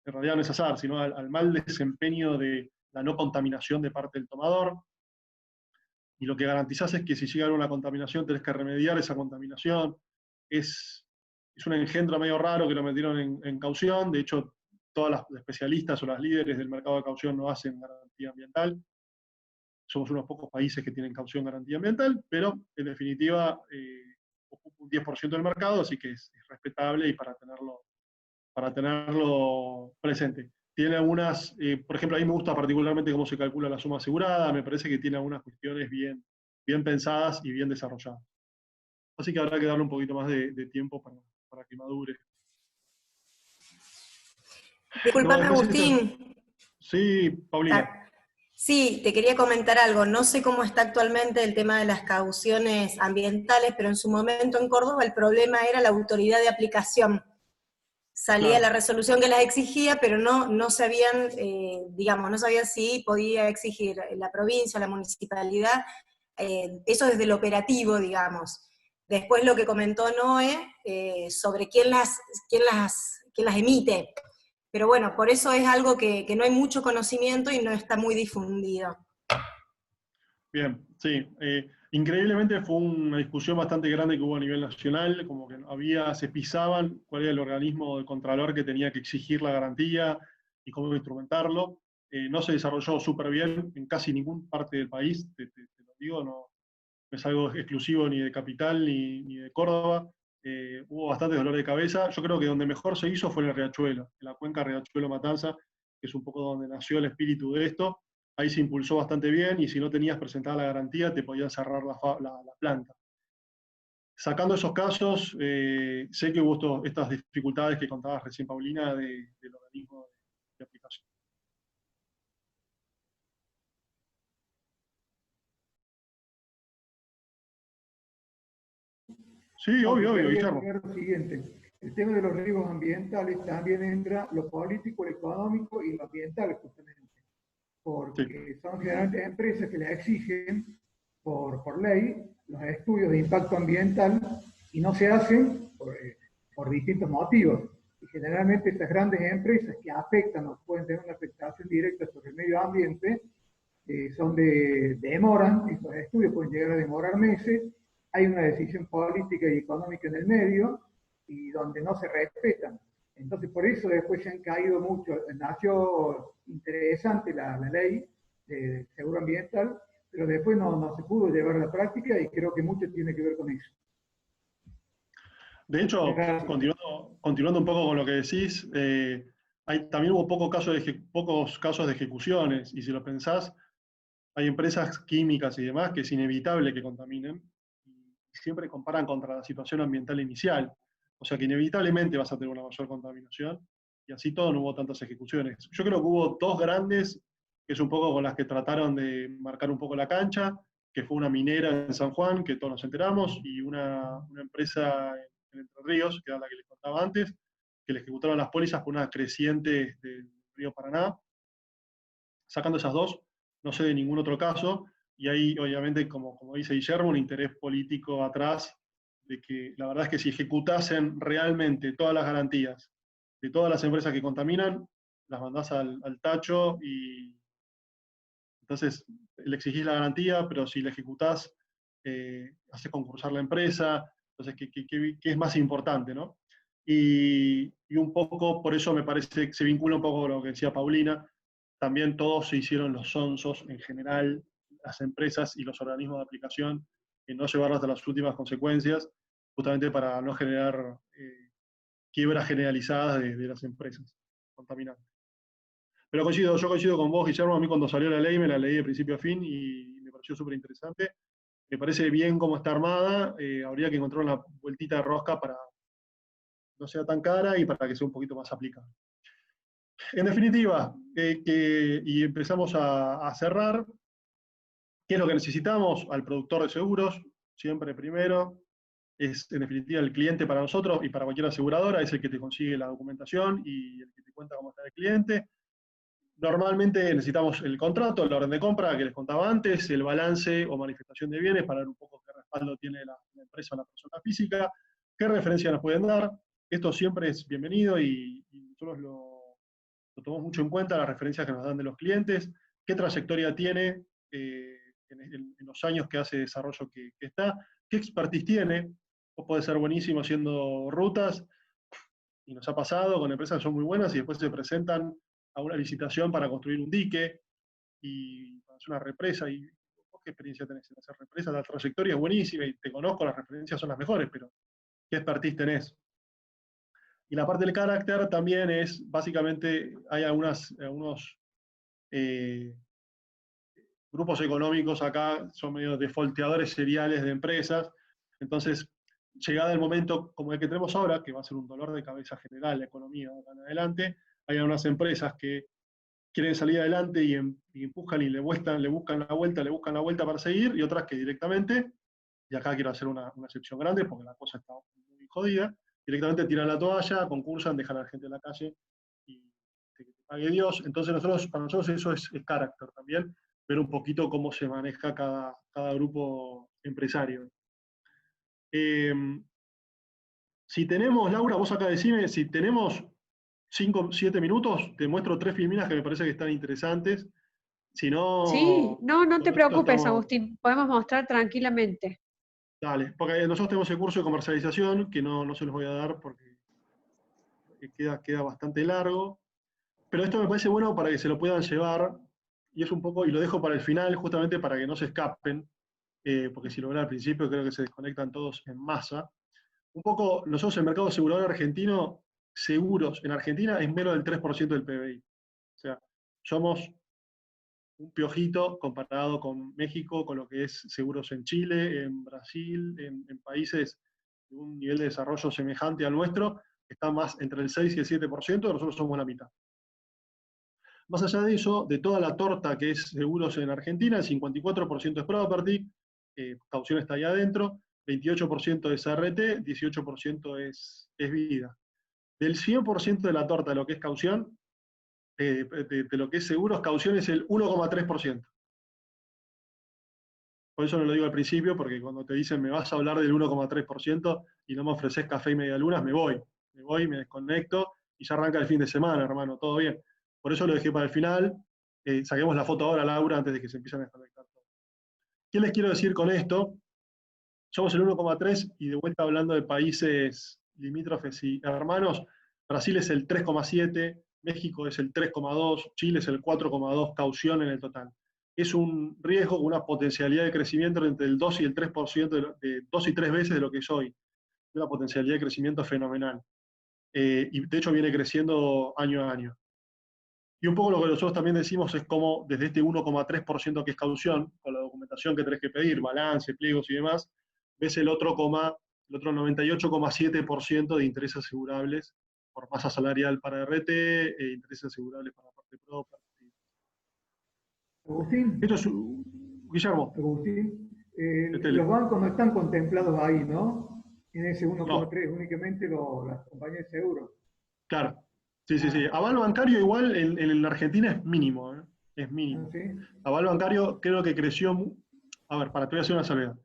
en realidad no es azar, sino al mal desempeño de la no contaminación de parte del tomador. Y lo que garantizás es que si llega alguna contaminación tenés que remediar esa contaminación. Es un engendro medio raro que lo metieron en caución. De hecho, todas las especialistas o las líderes del mercado de caución no hacen garantía ambiental. Somos unos pocos países que tienen caución garantía ambiental, pero en definitiva ocupa un 10% del mercado, así que es respetable y para tenerlo presente. Tiene algunas, por ejemplo, a mí me gusta particularmente cómo se calcula la suma asegurada, me parece que tiene algunas cuestiones bien pensadas y bien desarrolladas. Así que habrá que darle un poquito más de tiempo para que madure. Disculpame, No, Agustín. Sí, Paulina. Sí, te quería comentar algo. No sé cómo está actualmente el tema de las cauciones ambientales, pero en su momento en Córdoba el problema era la autoridad de aplicación. Salía Claro. la resolución que las exigía, pero no sabían, digamos, no sabían si podía exigir la provincia, la municipalidad, eso desde el operativo, digamos. Después lo que comentó Noé sobre quién las emite. Pero bueno, por eso es algo que no hay mucho conocimiento y no está muy difundido. Bien, sí. Increíblemente fue una discusión bastante grande que hubo a nivel nacional, como que se pisaban cuál era el organismo de contralor que tenía que exigir la garantía y cómo instrumentarlo. No se desarrolló súper bien en casi ninguna parte del país, te lo digo, no es algo exclusivo ni de Capital ni de Córdoba. Hubo bastante dolor de cabeza. Yo creo que donde mejor se hizo fue en el Riachuelo, en la cuenca Riachuelo-Matanza, que es un poco donde nació el espíritu de esto. Ahí se impulsó bastante bien y si no tenías presentada la garantía te podían cerrar la planta. Sacando esos casos, sé que hubo estas dificultades que contabas recién, Paulina, del organismo de aplicación. Sí, obvio, Guillermo. Lo siguiente, el tema de los riesgos ambientales también entra lo político, lo económico y lo ambiental, justamente, porque sí, son generalmente empresas que le exigen por ley los estudios de impacto ambiental y no se hacen por distintos motivos. Y generalmente estas grandes empresas que afectan o pueden tener una afectación directa sobre el medio ambiente demoran, estos estudios pueden llegar a demorar meses. Hay una decisión política y económica en el medio y donde no se respetan. Entonces, por eso después se han caído mucho. Nació interesante la ley de seguro ambiental, pero después no se pudo llevar a la práctica y creo que mucho tiene que ver con eso. De hecho, Gracias. continuando un poco con lo que decís, también hubo pocos casos de ejecuciones, y si lo pensás, hay empresas químicas y demás que es inevitable que contaminen, y siempre comparan contra la situación ambiental inicial, o sea que inevitablemente vas a tener una mayor contaminación, y así todo no hubo tantas ejecuciones. Yo creo que hubo dos grandes, que es un poco con las que trataron de marcar un poco la cancha, que fue una minera en San Juan, que todos nos enteramos, y una empresa en Entre Ríos, que era la que les contaba antes, que le ejecutaron las pólizas por una creciente del río Paraná. Sacando esas dos, no sé de ningún otro caso, y hay obviamente, como dice Guillermo, un interés político atrás, de que la verdad es que si ejecutasen realmente todas las garantías de todas las empresas que contaminan, las mandás al tacho, y entonces le exigís la garantía, pero si la ejecutás, haces concursar la empresa, entonces, ¿qué es más importante, ¿no? Y un poco, por eso me parece que se vincula un poco con lo que decía Paulina, también todos se hicieron los sonsos en general, las empresas y los organismos de aplicación, en no llevarlo hasta las últimas consecuencias, justamente para no generar quiebras generalizadas de las empresas contaminantes. Pero yo coincido con vos, Guillermo. A mí cuando salió la ley me la leí de principio a fin y me pareció súper interesante. Me parece bien cómo está armada, habría que encontrar una vueltita de rosca para no sea tan cara y para que sea un poquito más aplicable. En definitiva, y empezamos a cerrar, ¿qué es lo que necesitamos? Al productor de seguros, siempre primero, es en definitiva el cliente para nosotros y para cualquier aseguradora, es el que te consigue la documentación y el que te cuenta cómo está el cliente. Normalmente necesitamos el contrato, la orden de compra que les contaba antes, el balance o manifestación de bienes para ver un poco qué respaldo tiene la empresa o la persona física, qué referencia nos pueden dar. Esto siempre es bienvenido y nosotros lo tomamos mucho en cuenta, las referencias que nos dan de los clientes, qué trayectoria tiene en los años que hace desarrollo que está, qué expertise tiene. Puede ser buenísimo haciendo rutas, y nos ha pasado con empresas que son muy buenas y después se presentan a una licitación para construir un dique y para hacer una represa. ¿Y vos qué experiencia tenés en hacer represas? La trayectoria es buenísima y te conozco, las referencias son las mejores, pero ¿qué expertise tenés? Y la parte del carácter también es, básicamente, hay algunos grupos económicos acá, son medio defaulteadores seriales de empresas, entonces, llegado el momento como el que tenemos ahora, que va a ser un dolor de cabeza general la economía de acá en adelante, hay algunas empresas que quieren salir adelante y empujan y le buscan la vuelta para seguir, y otras que directamente, y acá quiero hacer una excepción grande porque la cosa está muy jodida, directamente tiran la toalla, concursan, dejan a la gente en la calle y que te pague Dios. Entonces para nosotros eso es carácter también, ver un poquito cómo se maneja cada grupo empresario. Si tenemos, Laura, vos acá decime, si tenemos 5, 7 minutos, te muestro 3 filminas que me parece que están interesantes. Si no... Sí, no te preocupes, estamos... Agustín, podemos mostrar tranquilamente. Dale, porque nosotros tenemos el curso de comercialización, que no se los voy a dar porque queda bastante largo, pero esto me parece bueno para que se lo puedan llevar, y es un poco, y lo dejo para el final, justamente para que no se escapen, porque si lo ven al principio creo que se desconectan todos en masa. Un poco, nosotros el mercado asegurador argentino, seguros en Argentina es menos del 3% del PBI. O sea, somos un piojito comparado con México, con lo que es seguros en Chile, en Brasil, en países de un nivel de desarrollo semejante al nuestro, está más entre el 6 y el 7%, nosotros somos la mitad. Más allá de eso, de toda la torta que es seguros en Argentina, el 54% es property, caución está ahí adentro, 28% es ART, 18% es vida. Del 100% de la torta de lo que es caución, de lo que es seguros, caución es el 1,3%. Por eso no lo digo al principio, porque cuando te dicen me vas a hablar del 1,3% y no me ofreces café y medialunas, me voy, me desconecto y ya arranca el fin de semana, hermano, todo bien. Por eso lo dejé para el final. Saquemos la foto ahora, Laura, antes de que se empiecen a desconectar todos. ¿Qué les quiero decir con esto? Somos el 1,3 y de vuelta hablando de países limítrofes y hermanos, Brasil es el 3,7, México es el 3,2, Chile es el 4,2 caución en el total. es un riesgo con una potencialidad de crecimiento entre el 2 y el 3%, de 2 y 3 veces de lo que es hoy. Una potencialidad de crecimiento fenomenal. Y de hecho viene creciendo año a año. Y un poco lo que nosotros también decimos es cómo desde este 1,3% que es caución, con la documentación que tenés que pedir, balance, pliegos y demás, ves el otro 98,7% de intereses asegurables por masa salarial para RT e intereses asegurables para la parte propia. Agustín. Esto es, Guillermo. Agustín, los bancos no están contemplados ahí, ¿no? En ese 1,3, no. Únicamente las compañías de seguros. Claro. Sí, sí, sí. Aval bancario igual en la Argentina es mínimo, ¿eh? Es mínimo. ¿Sí? Aval bancario creo que creció, a ver, te voy a hacer una salvedad.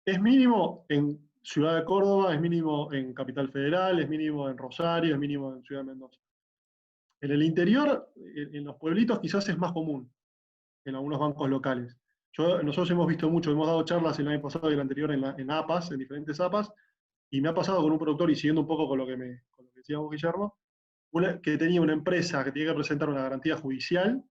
Es mínimo en Ciudad de Córdoba, es mínimo en Capital Federal, es mínimo en Rosario, es mínimo en Ciudad de Mendoza. En el interior, en los pueblitos quizás es más común, en algunos bancos locales. Nosotros hemos visto mucho, hemos dado charlas el año pasado y el anterior en APAS, en diferentes APAS, y me ha pasado con un productor, y siguiendo un poco con lo que decía vos, Guillermo, que tenía una empresa que tenía que presentar una garantía judicial,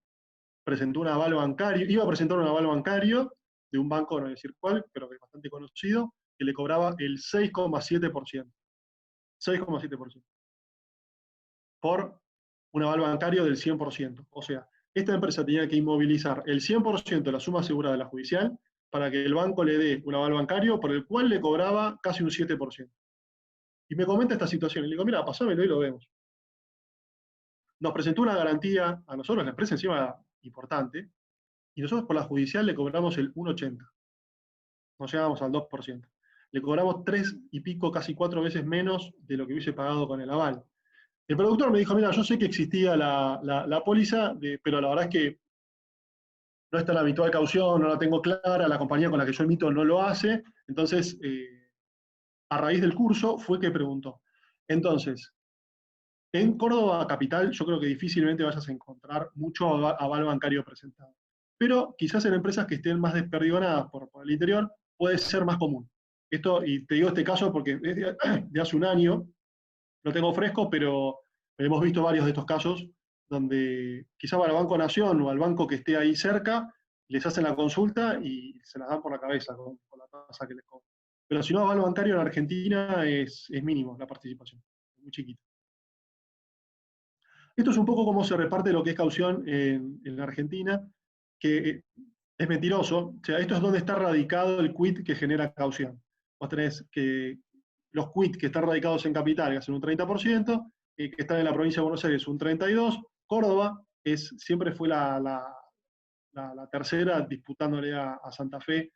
presentó un aval bancario, iba a presentar un aval bancario de un banco, no voy a decir cuál, pero que es bastante conocido, que le cobraba el 6,7%. 6,7%. Por un aval bancario del 100%. O sea, esta empresa tenía que inmovilizar el 100% de la suma asegurada de la judicial para que el banco le dé un aval bancario por el cual le cobraba casi un 7%. Y me comenta esta situación, y le digo, mira, pasámelo y lo vemos. Nos presentó una garantía a nosotros, la empresa encima importante, y nosotros por la judicial le cobramos el 1,80. No llegamos al 2%. Le cobramos 3 y pico, casi 4 veces menos de lo que hubiese pagado con el aval. El productor me dijo, mira, yo sé que existía la póliza, pero la verdad es que no es tan habitual caución, no la tengo clara, la compañía con la que yo emito no lo hace, entonces, a raíz del curso fue que preguntó. Entonces, en Córdoba capital yo creo que difícilmente vayas a encontrar mucho aval bancario presentado. Pero quizás en empresas que estén más desperdigonadas por el interior, puede ser más común. Esto, y te digo este caso porque es de hace un año, lo tengo fresco, pero hemos visto varios de estos casos donde quizás al Banco Nación o al banco que esté ahí cerca, les hacen la consulta y se las dan por la cabeza con la tasa que les cobran. Pero si no, aval bancario en Argentina es mínimo la participación, es muy chiquita. Esto es un poco cómo se reparte lo que es caución en la Argentina, que es mentiroso. O sea, esto es donde está radicado el quit que genera caución. Vos tenés que los quit que están radicados en capital, que hacen un 30%, que están en la provincia de Buenos Aires un 32%, Córdoba siempre fue la tercera, disputándole a Santa Fe.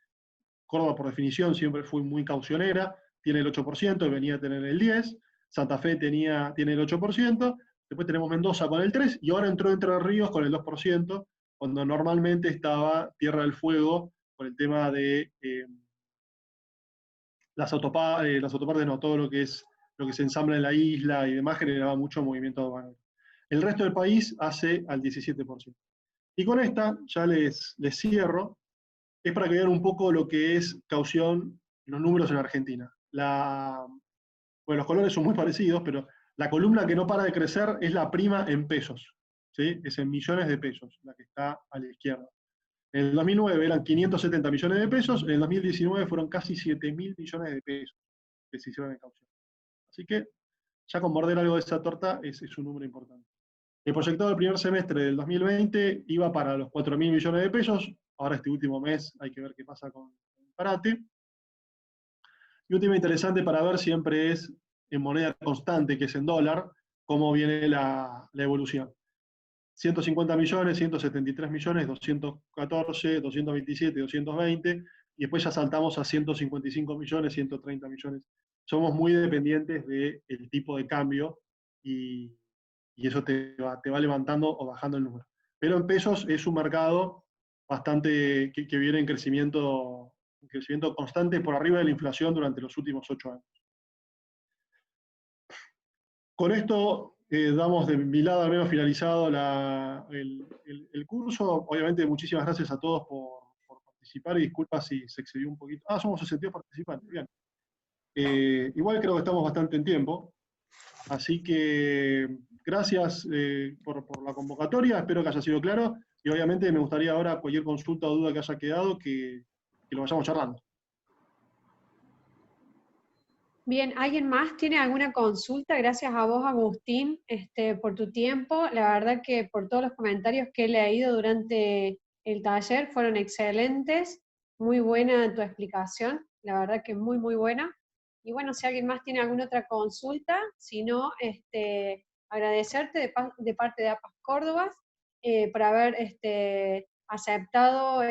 Córdoba, por definición, siempre fue muy caucionera, tiene el 8%, venía a tener el 10%, Santa Fe tiene el 8%, después tenemos Mendoza con el 3%, y ahora entró Entre Ríos con el 2%, cuando normalmente estaba Tierra del Fuego por el tema de las autopartes, no, todo lo que se ensambla en la isla y demás generaba mucho movimiento aduanero. El resto del país hace al 17%. Y con esta, ya les cierro, es para que vean un poco lo que es caución, los números en Argentina. Bueno, los colores son muy parecidos, pero la columna que no para de crecer es la prima en pesos, ¿sí? Es en millones de pesos, la que está a la izquierda. En el 2009 eran 570 millones de pesos, en el 2019 fueron casi 7.000 millones de pesos que se hicieron en caución. Así que, ya con morder algo de esa torta es un número importante. El proyectado del primer semestre del 2020 iba para los 4.000 millones de pesos, ahora este último mes hay que ver qué pasa con el parate. Y un tema interesante para ver siempre es en moneda constante, que es en dólar, cómo viene la evolución. 150 millones, 173 millones, 214, 227, 220, y después ya saltamos a 155 millones, 130 millones. Somos muy dependientes del tipo de cambio y eso te va levantando o bajando el número. Pero en pesos es un mercado bastante que viene en crecimiento constante por arriba de la inflación durante los últimos 8 años. Con esto damos de mi lado al menos finalizado el curso. Obviamente muchísimas gracias a todos por participar y disculpas si se excedió un poquito. Somos 62 participantes, bien. Igual creo que estamos bastante en tiempo. Así que gracias por la convocatoria, espero que haya sido claro. y obviamente me gustaría ahora cualquier consulta o duda que haya quedado, que lo vayamos charlando. Bien, ¿alguien más tiene alguna consulta? Gracias a vos, Agustín, por tu tiempo. La verdad que por todos los comentarios que he leído durante el taller fueron excelentes. Muy buena tu explicación, la verdad que muy, muy buena. Y bueno, si alguien más tiene alguna otra consulta, si no, agradecerte de parte de APAS Córdoba por haber aceptado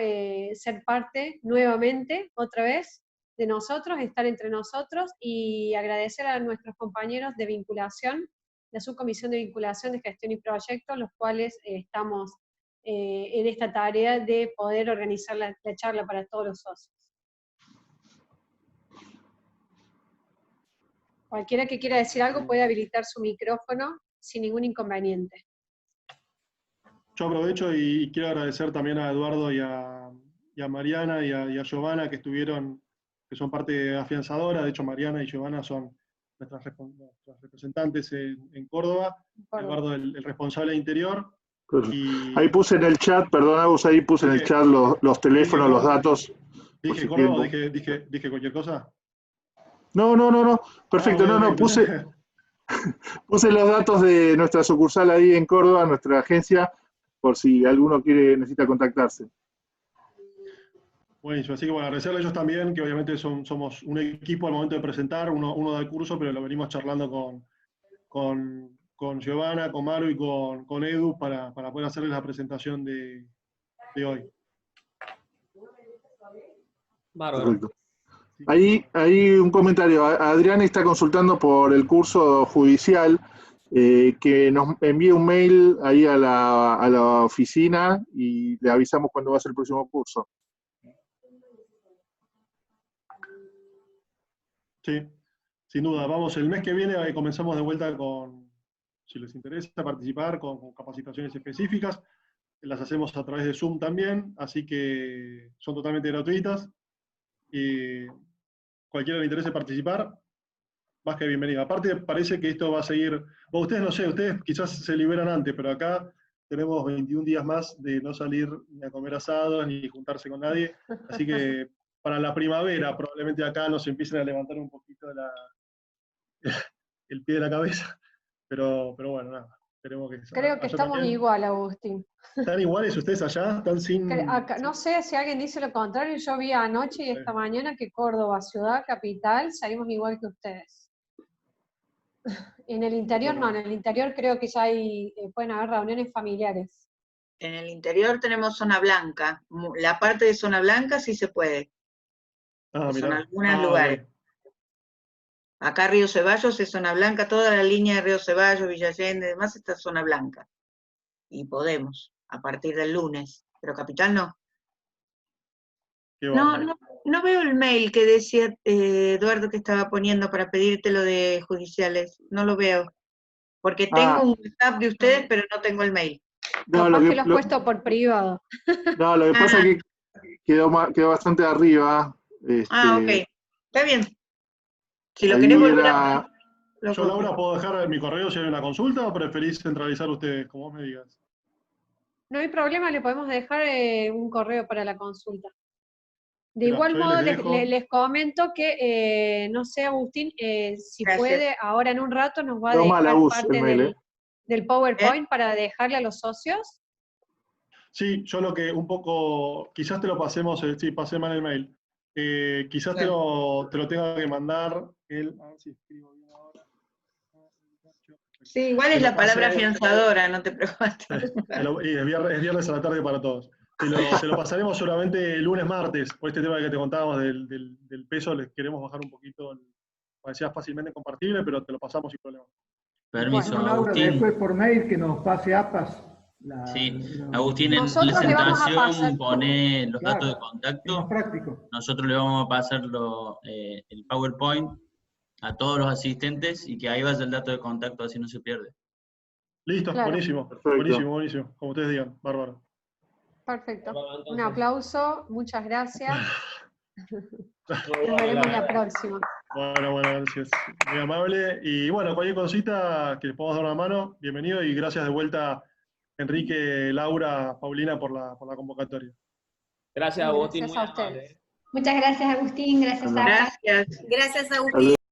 ser parte nuevamente, otra vez, de nosotros, estar entre nosotros, y agradecer a nuestros compañeros de vinculación, la subcomisión de vinculación de gestión y proyectos, los cuales estamos en esta tarea de poder organizar la charla para todos los socios. Cualquiera que quiera decir algo puede habilitar su micrófono sin ningún inconveniente. Yo aprovecho y quiero agradecer también a Eduardo y a Mariana y a Giovanna, que son parte afianzadora. De hecho, Mariana y Giovanna son nuestras representantes en Córdoba. Eduardo, el responsable de Interior. Y ahí puse en el chat, perdón, Agus, ahí puse en el chat los teléfonos, los datos. ¿Dije Córdoba o dije cualquier cosa? No, perfecto, Bien, puse los datos de nuestra sucursal ahí en Córdoba, nuestra agencia, por si alguno necesita contactarse. Buenísimo, así que bueno, agradecerle a ellos también, que obviamente somos un equipo al momento de presentar, uno da el curso, pero lo venimos charlando con Giovanna, con Maru y con Edu para poder hacerles la presentación de hoy. Perfecto. Ahí un comentario. Adrián está consultando por el curso judicial, que nos envíe un mail ahí a la oficina y le avisamos cuándo va a ser el próximo curso. Sí, sin duda. Vamos, el mes que viene comenzamos de vuelta si les interesa participar, con capacitaciones específicas. Las hacemos a través de Zoom también, así que son totalmente gratuitas. Y cualquiera le interese participar, más que bienvenido. Aparte, parece que esto va a seguir. Bueno, ustedes no sé, ustedes quizás se liberan antes, pero acá tenemos 21 días más de no salir ni a comer asados, ni juntarse con nadie. Así que para la primavera, probablemente acá nos empiecen a levantar un poquito el pie de la cabeza. Pero bueno, nada. Creo que estamos también igual, Agustín. ¿Están iguales ustedes allá? ¿Están sin...? Acá, no sé si alguien dice lo contrario, yo vi anoche y esta mañana que Córdoba, ciudad, capital, salimos igual que ustedes. En el interior no, en el interior creo que ya pueden haber reuniones familiares. En el interior tenemos zona blanca. La parte de zona blanca sí se puede. Son algunos lugares. Okay. Acá Río Ceballos es zona blanca, toda la línea de Río Ceballos, Villa Allende y demás está zona blanca. Y podemos, a partir del lunes. Pero capital no. No veo el mail que decía Eduardo que estaba poniendo para pedirte lo de judiciales. No lo veo. Porque tengo un WhatsApp de ustedes, pero no tengo el mail. No, capaz que lo has puesto por privado. No, lo que pasa es que quedó bastante arriba. Ok. Está bien. Si lo querés volver a... Yo, Laura, ¿puedo dejar mi correo si hay una consulta o preferís centralizar ustedes, como vos me digas? No hay problema, le podemos dejar un correo para la consulta. De igual modo, les comento que, no sé, Agustín, si puede, ahora en un rato nos va a dejar parte del PowerPoint para dejarle a los socios. Sí, yo lo que un poco, quizás te lo pasemos, sí, pasé mal el mail. Quizás te lo tenga que mandar a ver si escribo bien ahora. Sí, igual es la palabra afianzadora, no te preocupes. Es viernes a la tarde para todos. Se lo pasaremos seguramente el lunes, martes, por este tema que te contábamos del peso, les queremos bajar un poquito, para que sea fácilmente compartible, pero te lo pasamos sin problema. Permiso, bueno, Laura, Agustín. después por mail que nos pase APAS. Sí, Agustín, en la presentación pone los datos de contacto. Nosotros le vamos a pasar el PowerPoint a todos los asistentes y que ahí vaya el dato de contacto, así no se pierde. Listo, buenísimo, buenísimo, como ustedes digan, bárbaro. Perfecto, un aplauso, muchas gracias. Nos veremos la próxima. Bueno, gracias. Muy amable. Y bueno, cualquier cosita que les podamos dar una mano, bienvenido y gracias de vuelta Enrique, Laura, Paulina por la convocatoria. Gracias, Agustín. Gracias a ustedes. Muchas gracias, Agustín. Gracias, Gracias. Gracias, Agustín.